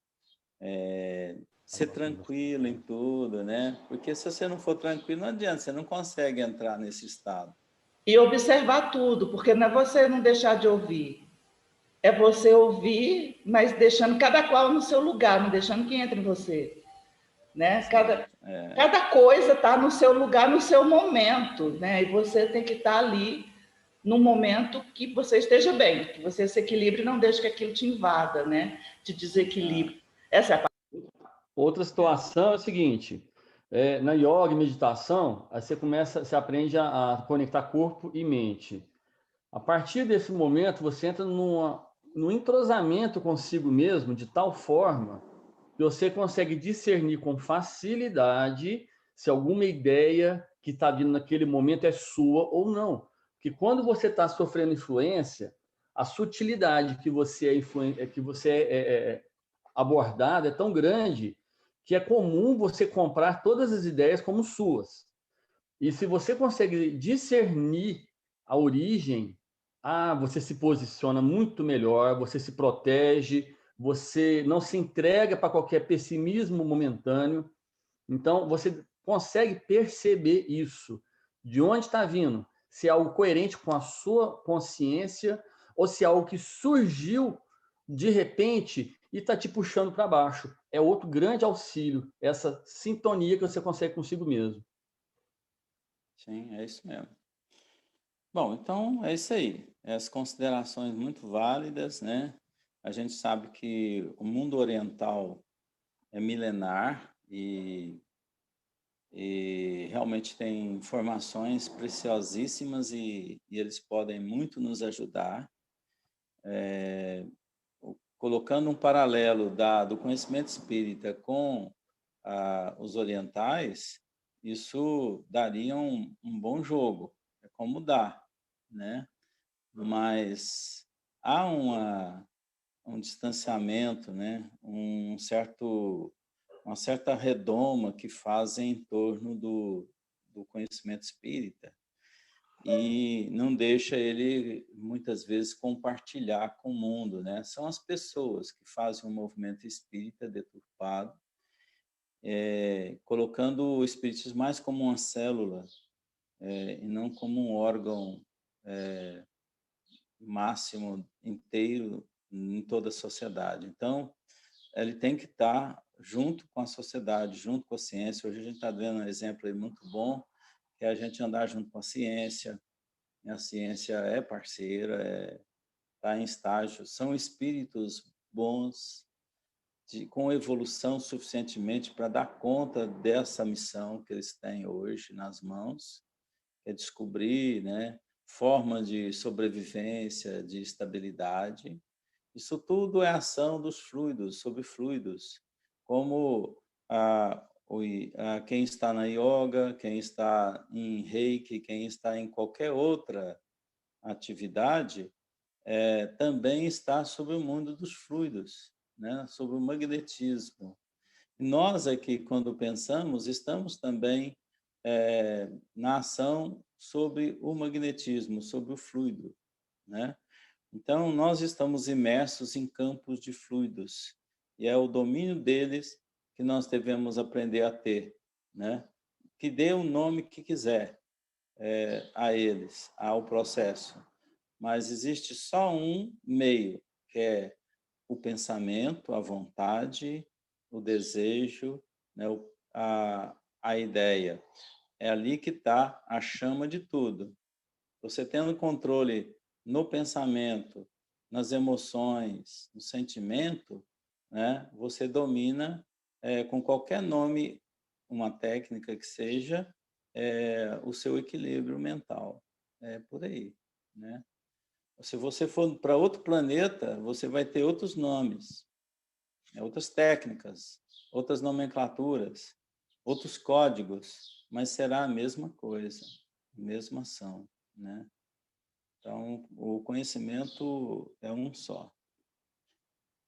Speaker 2: ser tranquilo em tudo, né? Porque se você não for tranquilo, não adianta, você não consegue entrar nesse estado.
Speaker 5: E observar tudo, porque não é você não deixar de ouvir. É você ouvir, mas deixando cada qual no seu lugar, não deixando que entre em você. Né? Cada coisa está no seu lugar, no seu momento, né? E você tem que estar ali no momento que você esteja bem, que você se equilibre e não deixe que aquilo te invada, né? Te desequilibre. Essa é a parte.
Speaker 6: Outra situação é o seguinte: na yoga e meditação, aí você aprende a conectar corpo e mente. A partir desse momento, você entra num entrosamento consigo mesmo de tal forma que você consegue discernir com facilidade se alguma ideia que está vindo naquele momento é sua ou não. Porque quando você está sofrendo influência, a sutilidade que você é abordado é tão grande que é comum você comprar todas as ideias como suas. E se você consegue discernir a origem, você se posiciona muito melhor, você se protege, você não se entrega para qualquer pessimismo momentâneo. Então, você consegue perceber isso. De onde está vindo? Se é algo coerente com a sua consciência ou se é algo que surgiu de repente e está te puxando para baixo. É outro grande auxílio, essa sintonia que você consegue consigo mesmo.
Speaker 2: Sim, é isso mesmo. Bom, então é isso aí. As considerações muito válidas, né? A gente sabe que o mundo oriental é milenar e realmente tem informações preciosíssimas e eles podem muito nos ajudar. Colocando um paralelo do conhecimento espírita com os orientais, isso daria um bom jogo. É como dá, né? Mas há um distanciamento, né? Uma certa redoma que fazem em torno do conhecimento espírita e não deixa ele, muitas vezes, compartilhar com o mundo, né? São as pessoas que fazem o movimento espírita deturpado, colocando o espiritismo mais como uma célula e não como um órgão máximo, inteiro, em toda a sociedade. Então, ele tem que estar junto com a sociedade, junto com a ciência. Hoje a gente está vendo um exemplo aí muito bom, que é a gente andar junto com a ciência. A ciência é parceira, está em estágio, são espíritos bons, com evolução suficientemente para dar conta dessa missão que eles têm hoje nas mãos, que é descobrir, né, forma de sobrevivência, de estabilidade. Isso tudo é ação dos fluidos, sobre fluidos, como quem está na yoga, quem está em reiki, quem está em qualquer outra atividade, também está sobre o mundo dos fluidos, né? Sobre o magnetismo. Nós aqui, quando pensamos, estamos também na ação sobre o magnetismo, sobre o fluido, né? Então, nós estamos imersos em campos de fluidos e é o domínio deles que nós devemos aprender a ter, né? Que dê o nome que quiser a eles, ao processo. Mas existe só um meio, que é o pensamento, a vontade, o desejo, né? a ideia. É ali que está a chama de tudo. Você tendo controle no pensamento nas emoções, no sentimento, né, você domina com qualquer nome, uma técnica que seja, o seu equilíbrio mental. É por aí, né? Se você for para outro planeta, você vai ter outros nomes, outras técnicas, outras nomenclaturas, outros códigos, mas será a mesma coisa, a mesma ação, né? Então, o conhecimento é um só.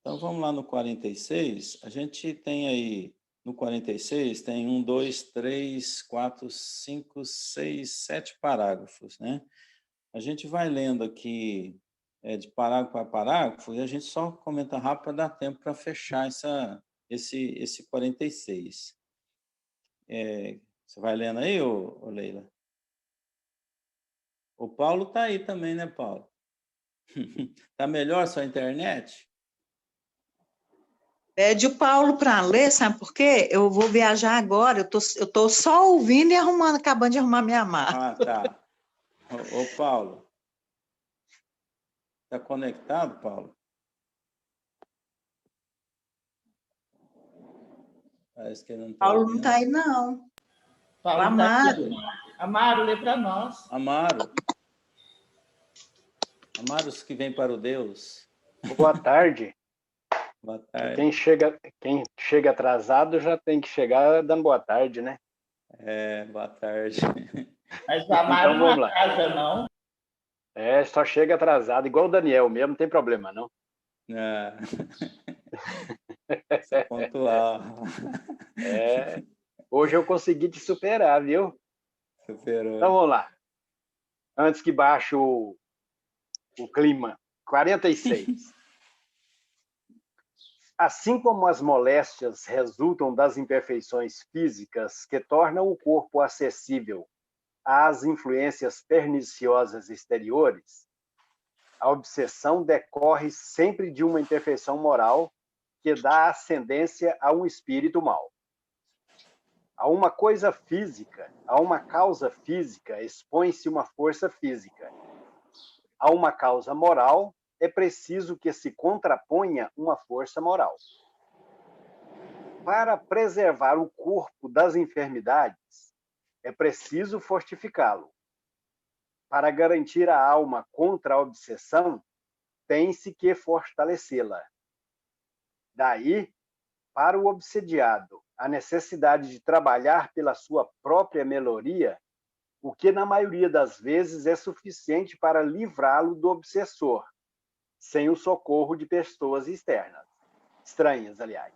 Speaker 2: Então, vamos lá no 46. A gente tem aí, no 46, tem 1, 2, 3, 4, 5, 6, 7 parágrafos, né? A gente vai lendo aqui de parágrafo a parágrafo e a gente só comenta rápido para dar tempo para fechar esse 46. Você vai lendo aí, ô Leila? O Paulo está aí também, né, Paulo? Tá melhor a sua internet?
Speaker 4: Pede o Paulo para ler, sabe por quê? Eu vou viajar agora, eu tô só ouvindo e arrumando, acabando de arrumar minha mala.
Speaker 2: Ah, tá. Ô Paulo, tá conectado, Paulo? Parece que ele não está
Speaker 4: Paulo
Speaker 2: ouvindo.
Speaker 4: não está aí, não.
Speaker 5: Paulo
Speaker 4: O Amaro.
Speaker 5: Tá aqui. Amaro, lê para nós.
Speaker 2: Amaro. Amaros que vem para o Deus.
Speaker 7: Boa tarde.
Speaker 2: Boa tarde.
Speaker 7: Quem chega atrasado já tem que chegar dando boa tarde, né?
Speaker 2: Boa tarde.
Speaker 5: Mas o Amaro
Speaker 7: Então,
Speaker 5: não
Speaker 7: vamos lá.
Speaker 5: atrasa, não.
Speaker 7: Só chega atrasado, igual o Daniel mesmo, não tem problema, não.
Speaker 2: Sou pontual.
Speaker 7: Hoje eu consegui te superar, viu?
Speaker 2: Superou.
Speaker 7: Então, vamos lá. Antes que baixe o clima. 46. Assim como as moléstias resultam das imperfeições físicas que tornam o corpo acessível às influências perniciosas exteriores, a obsessão decorre sempre de uma imperfeição moral que dá ascendência a um espírito mau. A uma coisa física, a uma causa física, expõe-se uma força física. A uma causa moral, é preciso que se contraponha uma força moral. Para preservar o corpo das enfermidades, é preciso fortificá-lo. Para garantir a alma contra a obsessão, tem-se que fortalecê-la. Daí, para o obsediado, a necessidade de trabalhar pela sua própria melhoria, o que na maioria das vezes é suficiente para livrá-lo do obsessor, sem o socorro de pessoas externas, estranhas, aliás.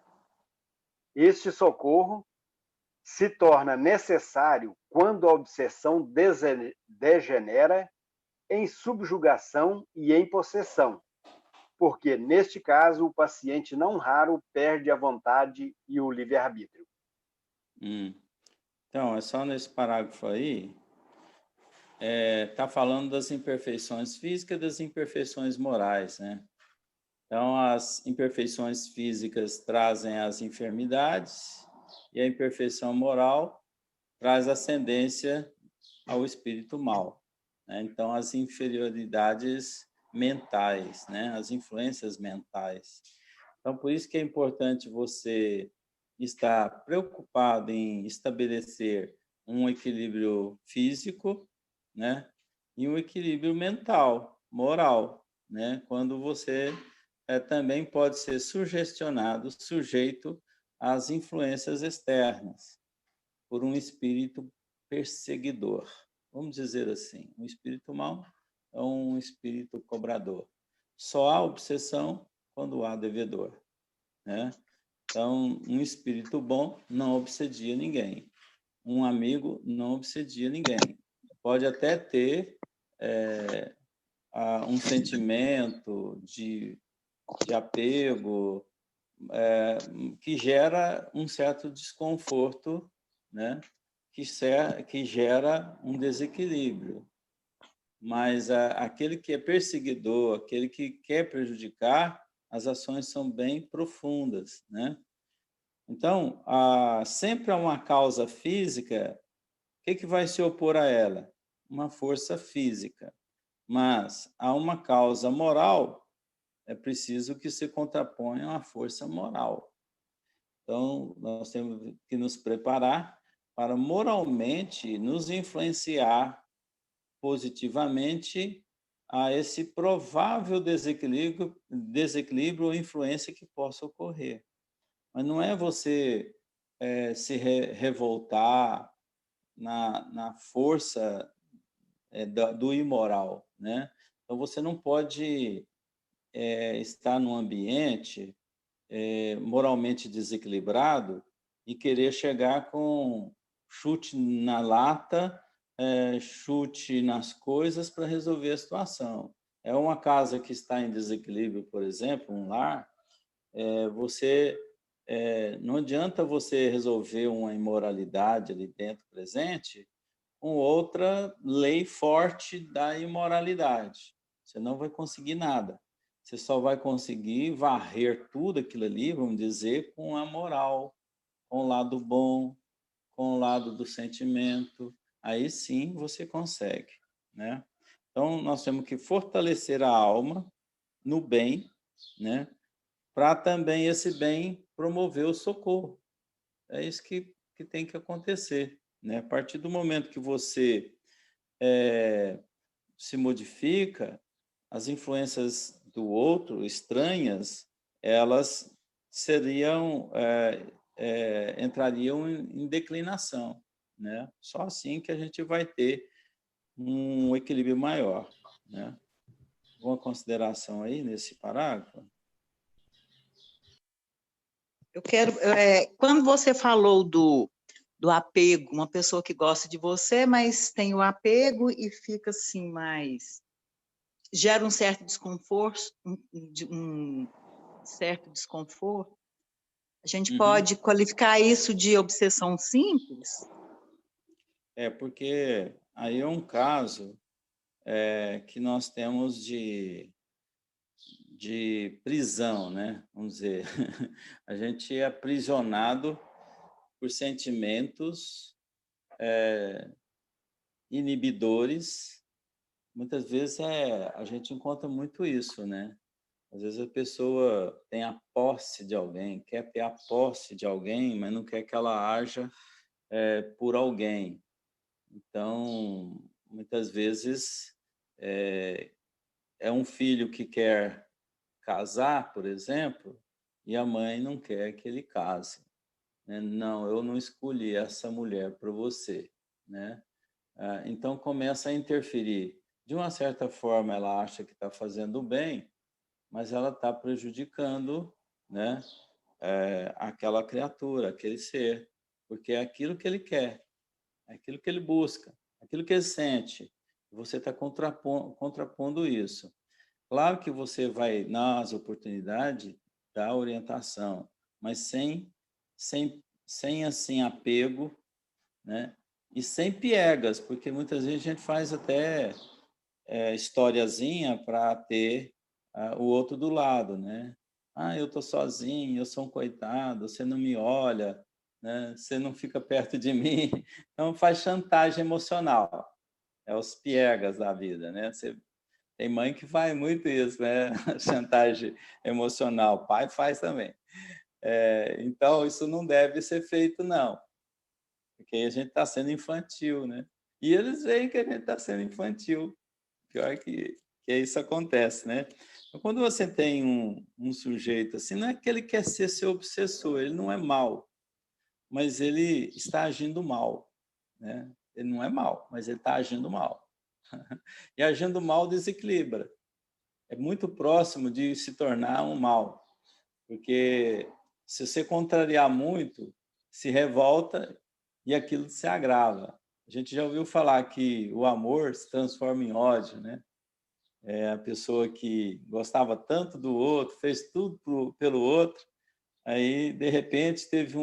Speaker 7: Este socorro se torna necessário quando a obsessão degenera em subjugação e em possessão, porque, neste caso, o paciente não raro perde a vontade e o livre-arbítrio.
Speaker 2: Então, é só nesse parágrafo aí, está falando das imperfeições físicas e das imperfeições morais, né? Então, as imperfeições físicas trazem as enfermidades e a imperfeição moral traz ascendência ao espírito mau, né? Então, as inferioridades mentais, né? As influências mentais. Então, por isso que é importante você estar preocupado em estabelecer um equilíbrio físico, né? E um equilíbrio mental, moral, né? Quando você também pode ser sugestionado, sujeito às influências externas, por um espírito perseguidor. Vamos dizer assim, um espírito mau é um espírito cobrador. Só há obsessão quando há devedor, né? Então, um espírito bom não obsedia ninguém. Um amigo não obsedia ninguém. Pode até ter um sentimento de apego que gera um certo desconforto, né? Que gera um desequilíbrio. Mas aquele que é perseguidor, aquele que quer prejudicar, as ações são bem profundas, né? Então, sempre há uma causa física, o que vai se opor a ela? Uma força física. Mas há uma causa moral é preciso que se contraponha uma força moral. Então, nós temos que nos preparar para moralmente nos influenciar positivamente a esse provável desequilíbrio ou influência que possa ocorrer. Mas não é você se revoltar na força do imoral, né? Então, você não pode estar num ambiente moralmente desequilibrado e querer chegar com chute na lata, chute nas coisas para resolver a situação. É uma casa que está em desequilíbrio, por exemplo, um lar, não adianta você resolver uma imoralidade ali dentro presente com outra lei forte da imoralidade. Você não vai conseguir nada. Você só vai conseguir varrer tudo aquilo ali, vamos dizer, com a moral, com o lado bom, com o lado do sentimento. Aí sim você consegue, né? Então, nós temos que fortalecer a alma no bem, né? Para também esse bem promover o socorro. É isso que tem que acontecer, né? A partir do momento que você se modifica, as influências do outro, estranhas, elas entrariam em declinação, né? Só assim que a gente vai ter um equilíbrio maior, né? Alguma consideração aí nesse parágrafo?
Speaker 4: Eu quero, quando você falou do apego, uma pessoa que gosta de você, mas tem o apego e fica assim mais, gera um certo desconforto, um certo desconforto. A gente pode qualificar isso de obsessão simples?
Speaker 2: Porque aí é um caso que nós temos de prisão, né? Vamos dizer, a gente é aprisionado por sentimentos inibidores. Muitas vezes a gente encontra muito isso, né? Às vezes a pessoa tem a posse de alguém, quer ter a posse de alguém, mas não quer que ela haja por alguém. Então, muitas vezes é um filho que quer casar, por exemplo, e a mãe não quer que ele case, né? Não, eu não escolhi essa mulher para você, né? Então começa a interferir. De uma certa forma, ela acha que está fazendo bem, mas ela está prejudicando, né, aquela criatura, aquele ser, porque é aquilo que ele quer, é aquilo que ele busca, aquilo que ele sente. Você está contrapondo isso. Claro que você vai, nas oportunidades, dar orientação, mas sem assim, apego, né? E sem piegas, porque muitas vezes a gente faz até historiazinha para ter o outro do lado, né? Ah, eu estou sozinho, eu sou um coitado, você não me olha, né? Você não fica perto de mim. Então faz chantagem emocional. É os piegas da vida, né? Tem mãe que faz muito isso, né? Chantagem emocional. Pai faz também. Então, isso não deve ser feito, não. Porque aí a gente está sendo infantil, né? E eles veem que a gente está sendo infantil. Pior que isso acontece, né? Então, quando você tem um sujeito assim, não é que ele quer ser seu obsessor, ele não é mau, mas ele está agindo mal, né? Ele não é mau, mas ele está agindo mal. E agindo mal desequilibra. É muito próximo de se tornar um mal, porque se você contrariar muito, se revolta e aquilo se agrava. A gente já ouviu falar que o amor se transforma em ódio, né? A pessoa que gostava tanto do outro, fez tudo pelo outro, aí, de repente, teve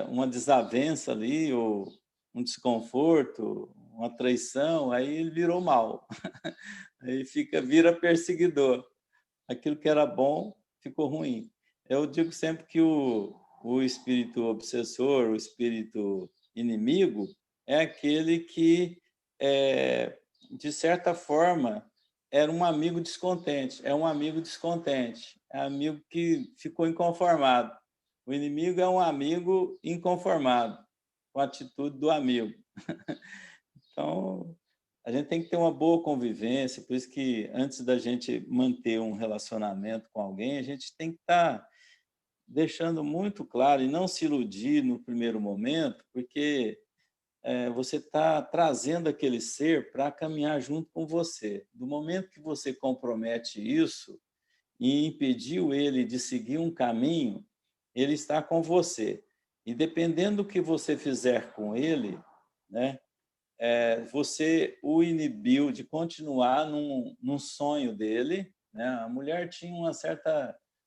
Speaker 2: uma desavença ali, ou um desconforto, uma traição, aí ele virou mal. Aí vira perseguidor. Aquilo que era bom ficou ruim. Eu digo sempre que o espírito obsessor, o espírito inimigo, é aquele que, de certa forma, era um amigo descontente, é um amigo descontente, é um amigo que ficou inconformado. O inimigo é um amigo inconformado com a atitude do amigo. Então, a gente tem que ter uma boa convivência, por isso que antes da gente manter um relacionamento com alguém, a gente tem que estar deixando muito claro e não se iludir no primeiro momento, porque você está trazendo aquele ser para caminhar junto com você. Do momento que você compromete isso e impediu ele de seguir um caminho, ele está com você. E dependendo do que você fizer com ele, né, você o inibiu de continuar num sonho dele, né? A mulher tinha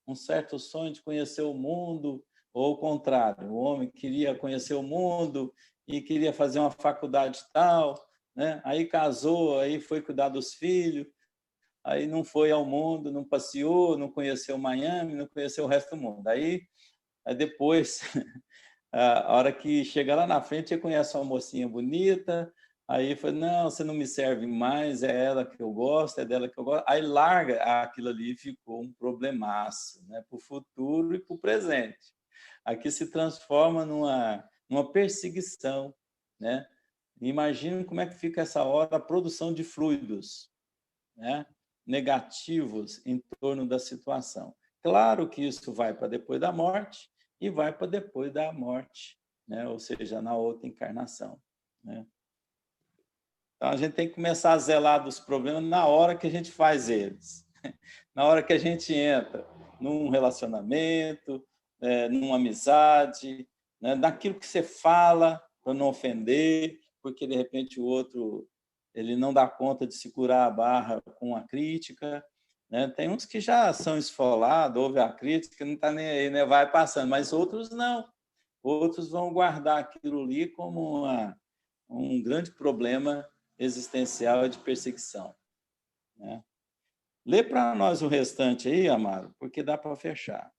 Speaker 2: um certo sonho de conhecer o mundo, ou o contrário, o homem queria conhecer o mundo e queria fazer uma faculdade tal, né? Aí casou, aí foi cuidar dos filhos, aí não foi ao mundo, não passeou, não conheceu Miami, não conheceu o resto do mundo. Aí depois, a hora que chega lá na frente, você conhece uma mocinha bonita, aí fala, não, você não me serve mais, é ela que eu gosto, é dela que eu gosto. Aí larga aquilo ali, ficou um problemaço, né, para o futuro e para o presente. Aqui se transforma numa perseguição, né? Imagina como é que fica essa hora a produção de fluidos, né, negativos em torno da situação. Claro que isso vai para depois da morte e vai para depois da morte, né? Ou seja, na outra encarnação, né? Então, a gente tem que começar a zelar dos problemas na hora que a gente faz eles, na hora que a gente entra num relacionamento, numa amizade, né? Daquilo que você fala para não ofender, porque, de repente, o outro ele não dá conta de se curar a barra com a crítica, né? Tem uns que já são esfolados, ouve a crítica, não está nem aí, né? Vai passando, mas outros não. Outros vão guardar aquilo ali como um grande problema existencial de perseguição, né? Lê para nós o restante aí, Amaro, porque dá para fechar.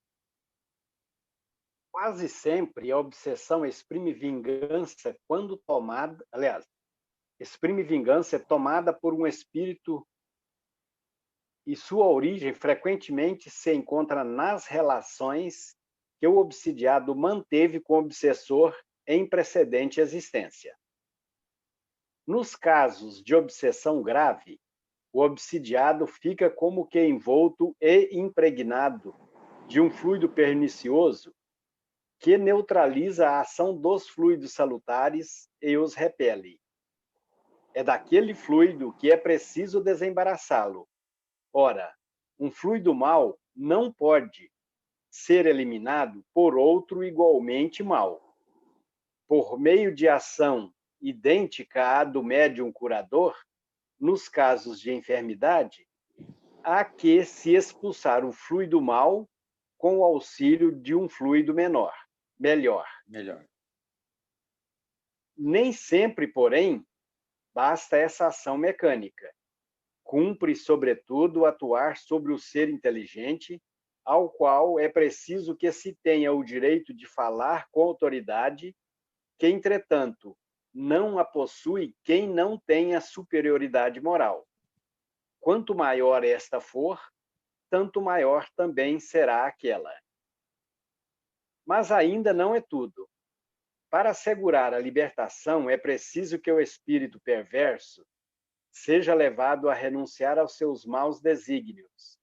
Speaker 7: Quase sempre a obsessão exprime vingança quando tomada, aliás, exprime vingança tomada por um espírito e sua origem frequentemente se encontra nas relações que o obsidiado manteve com o obsessor em precedente existência. Nos casos de obsessão grave, o obsidiado fica como que envolto e impregnado de um fluido pernicioso que neutraliza a ação dos fluidos salutares e os repele. É daquele fluido que é preciso desembaraçá-lo. Ora, um fluido mau não pode ser eliminado por outro igualmente mau. Por meio de ação idêntica à do médium curador, nos casos de enfermidade, há que se expulsar o fluido mau com o auxílio de um fluido melhor. Nem sempre, porém, basta essa ação mecânica. Cumpre, sobretudo, atuar sobre o ser inteligente, ao qual é preciso que se tenha o direito de falar com autoridade, que, entretanto, não a possui quem não tenha superioridade moral. Quanto maior esta for, tanto maior também será aquela. Mas ainda não é tudo. Para assegurar a libertação, é preciso que o espírito perverso seja levado a renunciar aos seus maus desígnios,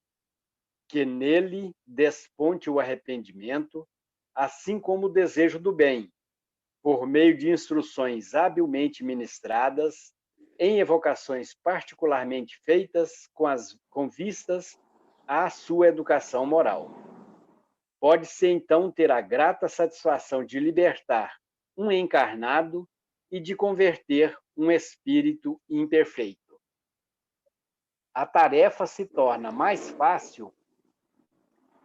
Speaker 7: que nele desponte o arrependimento, assim como o desejo do bem, por meio de instruções habilmente ministradas, em evocações particularmente feitas com vistas à sua educação moral. Pode-se então ter a grata satisfação de libertar um encarnado e de converter um espírito imperfeito. A tarefa se torna mais fácil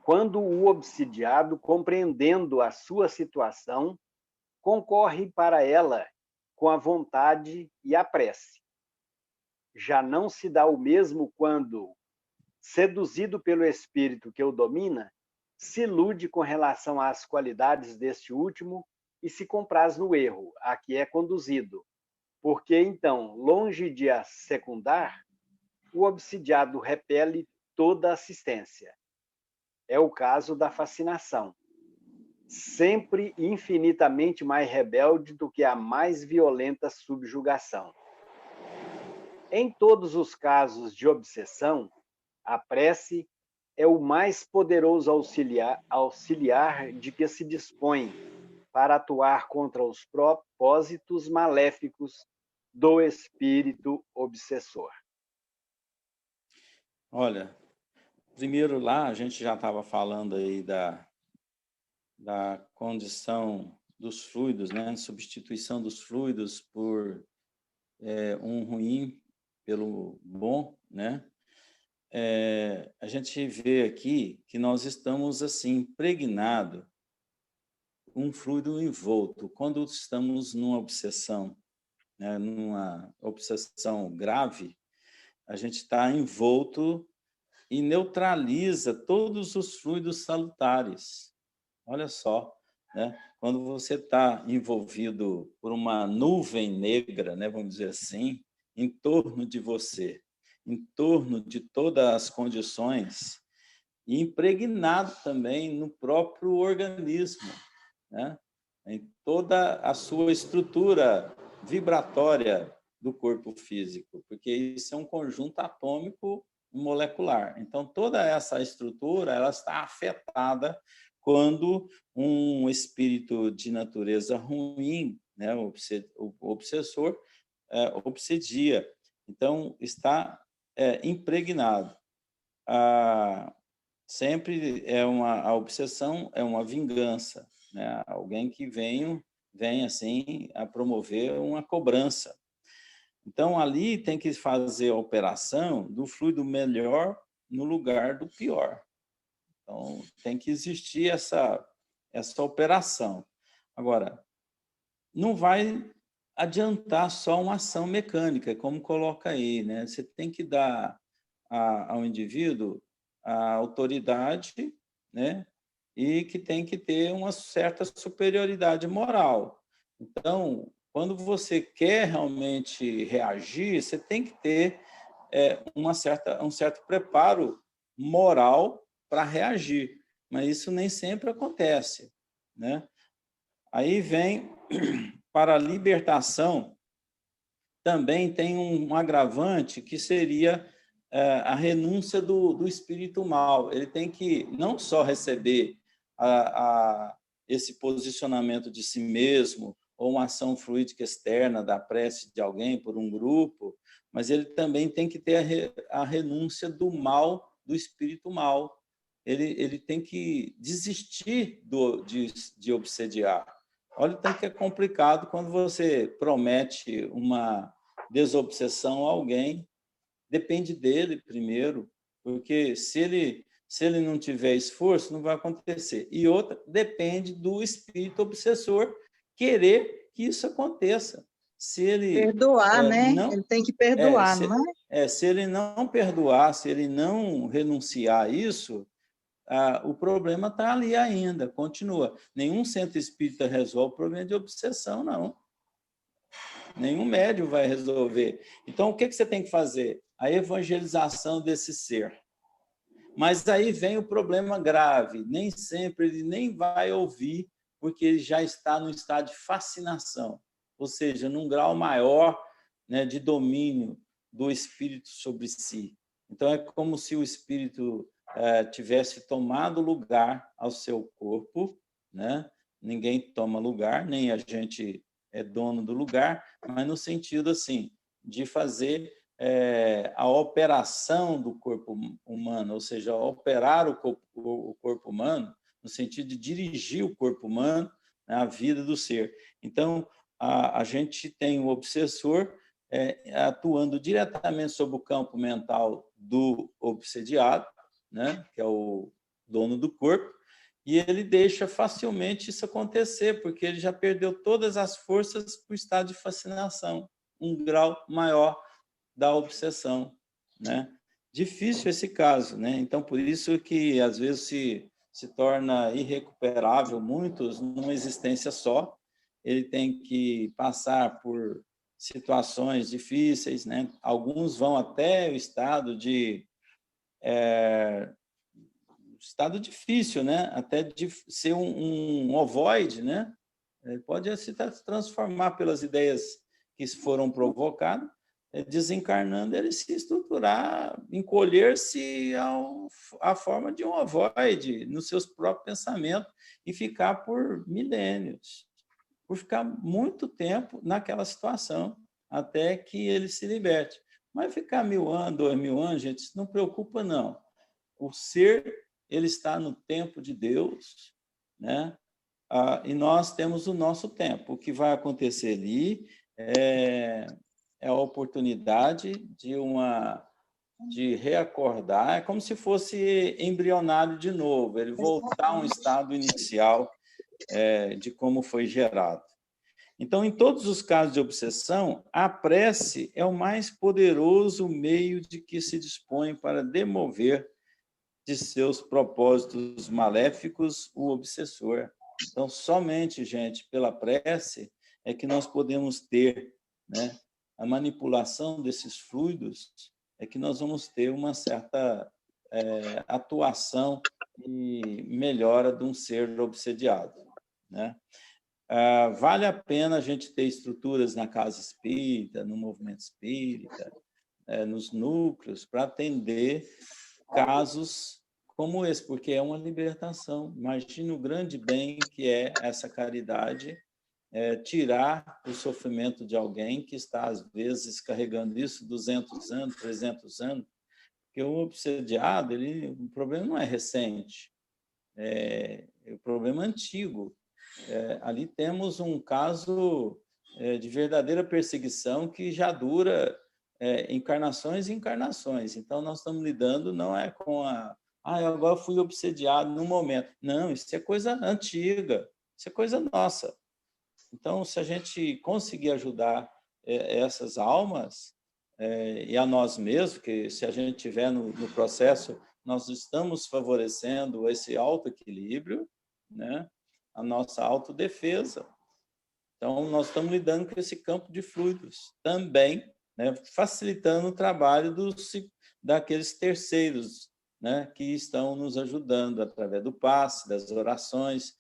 Speaker 7: quando o obsidiado, compreendendo a sua situação, concorre para ela com a vontade e a prece. Já não se dá o mesmo quando, seduzido pelo espírito que o domina, se ilude com relação às qualidades deste último e se compraz no erro a que é conduzido, porque então, longe de a secundar, o obsidiado repele toda assistência. É o caso da fascinação, sempre infinitamente mais rebelde do que a mais violenta subjugação. Em todos os casos de obsessão, a prece é o mais poderoso auxiliar de que se dispõe para atuar contra os propósitos maléficos do espírito obsessor.
Speaker 2: Olha, primeiro lá a gente já estava falando aí da condição dos fluidos, né? Substituição dos fluidos por um ruim pelo bom, né? A gente vê aqui que nós estamos assim impregnados um fluido envolto. Quando estamos numa obsessão, né, numa obsessão grave, a gente está envolto e neutraliza todos os fluidos salutares. Olha só, né? Quando você está envolvido por uma nuvem negra, né, vamos dizer assim, em torno de você, em torno de todas as condições, e impregnado também no próprio organismo, né? Em toda a sua estrutura vibratória do corpo físico, porque isso é um conjunto atômico molecular. Então, toda essa estrutura ela está afetada quando um espírito de natureza ruim, né, o obsessor, obsedia. Então, está impregnado. Sempre a obsessão é uma vingança, né? Alguém que vem assim a promover uma cobrança. Então ali tem que fazer a operação do fluido melhor no lugar do pior. Então tem que existir essa operação. Agora, não vai adiantar só uma ação mecânica, como coloca aí, né? Você tem que dar ao indivíduo a autoridade, né? E que tem que ter uma certa superioridade moral. Então, quando você quer realmente reagir, você tem que ter um certo preparo moral para reagir, mas isso nem sempre acontece, né? Aí vem, para a libertação, também tem um agravante que seria a renúncia do espírito mal. Ele tem que não só receber esse posicionamento de si mesmo, ou uma ação fluídica externa da prece de alguém por um grupo, mas ele também tem que ter a renúncia do mal, do espírito mal. Ele tem que desistir de obsediar. Olha o tanto que é complicado quando você promete uma desobsessão a alguém. Depende dele primeiro, porque se ele não tiver esforço, não vai acontecer. E outra, depende do espírito obsessor querer que isso aconteça. Se ele
Speaker 4: Perdoar, né? Ele tem que perdoar, não é?
Speaker 2: Se ele não perdoar, se ele não renunciar a isso, o problema está ali ainda, continua. Nenhum centro espírita resolve o problema de obsessão, não. Nenhum médium vai resolver. Então, o que você tem que fazer? A evangelização desse ser. Mas aí vem o problema grave. Nem sempre ele nem vai ouvir, porque ele já está no estado de fascinação, ou seja, num grau maior, né, de domínio do espírito sobre si. Então, é como se o espírito tivesse tomado lugar ao seu corpo, né? Ninguém toma lugar, nem a gente é dono do lugar, mas no sentido assim de fazer a operação do corpo humano, ou seja, operar o corpo humano no sentido de dirigir o corpo humano, né, a vida do ser. Então, a gente tem o obsessor atuando diretamente sobre o campo mental do obsediado, né, que é o dono do corpo, e ele deixa facilmente isso acontecer, porque ele já perdeu todas as forças para o estado de fascinação, um grau maior da obsessão, né? Difícil esse caso, né? Então, por isso que, às vezes, se torna irrecuperável muitos numa existência só. Ele tem que passar por situações difíceis, né? Alguns vão até o estado estado difícil, né? Até de ser um ovoide, né? Pode se transformar pelas ideias que foram provocadas, desencarnando, ele se estruturar, encolher-se à forma de um ovoide, nos seus próprios pensamentos, e ficar por milênios, por ficar muito tempo naquela situação, até que ele se liberte. Mas ficar 1000 anos, 2000 anos, gente, isso não preocupa, não. O ser, ele está no tempo de Deus, né? E nós temos o nosso tempo. O que vai acontecer ali é a oportunidade de reacordar, é como se fosse embrionário de novo, ele voltar a um estado inicial de como foi gerado. Então, em todos os casos de obsessão, a prece é o mais poderoso meio de que se dispõe para demover de seus propósitos maléficos o obsessor. Então, somente, gente, pela prece é que nós podemos ter, né, a manipulação desses fluidos, é que nós vamos ter uma certa atuação e melhora de um ser obsediado, né? Vale a pena a gente ter estruturas na casa espírita, no movimento espírita, nos núcleos, para atender casos como esse, porque é uma libertação. Imagina o grande bem que é essa caridade, tirar o sofrimento de alguém que está, às vezes, carregando isso 200 anos, 300 anos, porque o obsediado, o problema não é recente, o problema é antigo. Ali temos um caso de verdadeira perseguição que já dura encarnações e encarnações. Então, nós estamos lidando, não é com eu agora fui obsediado no momento. Não, isso é coisa antiga, isso é coisa nossa. Então, se a gente conseguir ajudar essas almas e a nós mesmos, que se a gente estiver no processo, nós estamos favorecendo esse autoequilíbrio, né? A nossa autodefesa. Então, nós estamos lidando com esse campo de fluidos também, né? Facilitando o trabalho daqueles terceiros, né? Que estão nos ajudando através do passe, das orações.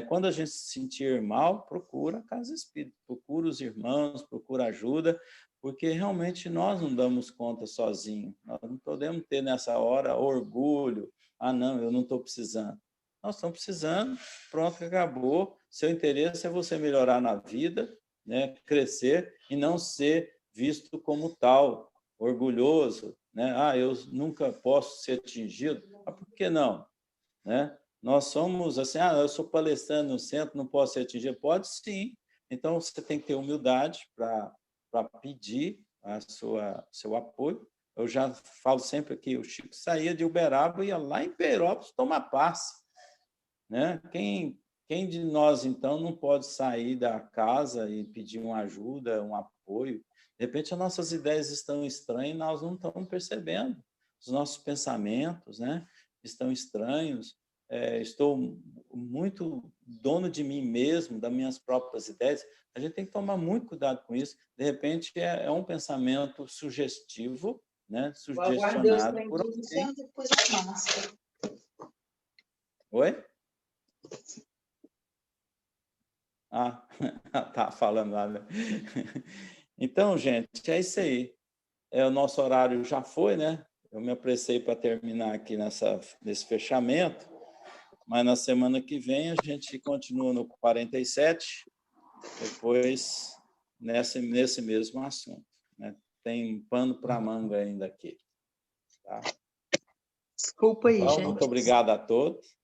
Speaker 2: Quando a gente se sentir mal, procura a casa espírita, procura os irmãos, procura ajuda, porque realmente nós não damos conta sozinhos. Nós não podemos ter nessa hora orgulho. Não, eu não estou precisando. Nós estamos precisando, pronto, acabou. Seu interesse é você melhorar na vida, né? Crescer e não ser visto como tal, orgulhoso, né? Eu nunca posso ser atingido. Por que não? Né? Nós somos assim, eu sou palestrante no centro, não posso ser atingido. Pode sim. Então, você tem que ter humildade para pedir seu apoio. Eu já falo sempre que o Chico saía de Uberaba e ia lá em Peirópolis tomar passe. Né? Quem de nós, então, não pode sair da casa e pedir uma ajuda, um apoio? De repente, as nossas ideias estão estranhas e nós não estamos percebendo. Os nossos pensamentos, né, estão estranhos. Estou muito dono de mim mesmo, das minhas próprias ideias. A gente tem que tomar muito cuidado com isso. De repente, é um pensamento sugestivo, né, sugestionado por alguém. Oi? Tá falando lá, né? Então, gente, é isso aí. O nosso horário já foi, né? Eu me apressei para terminar aqui nesse fechamento, mas na semana que vem a gente continua no 47, depois nesse mesmo assunto, né? Tem pano para manga ainda aqui. Tá?
Speaker 1: Desculpa aí,
Speaker 2: Então,
Speaker 1: gente.
Speaker 2: muito obrigado a todos.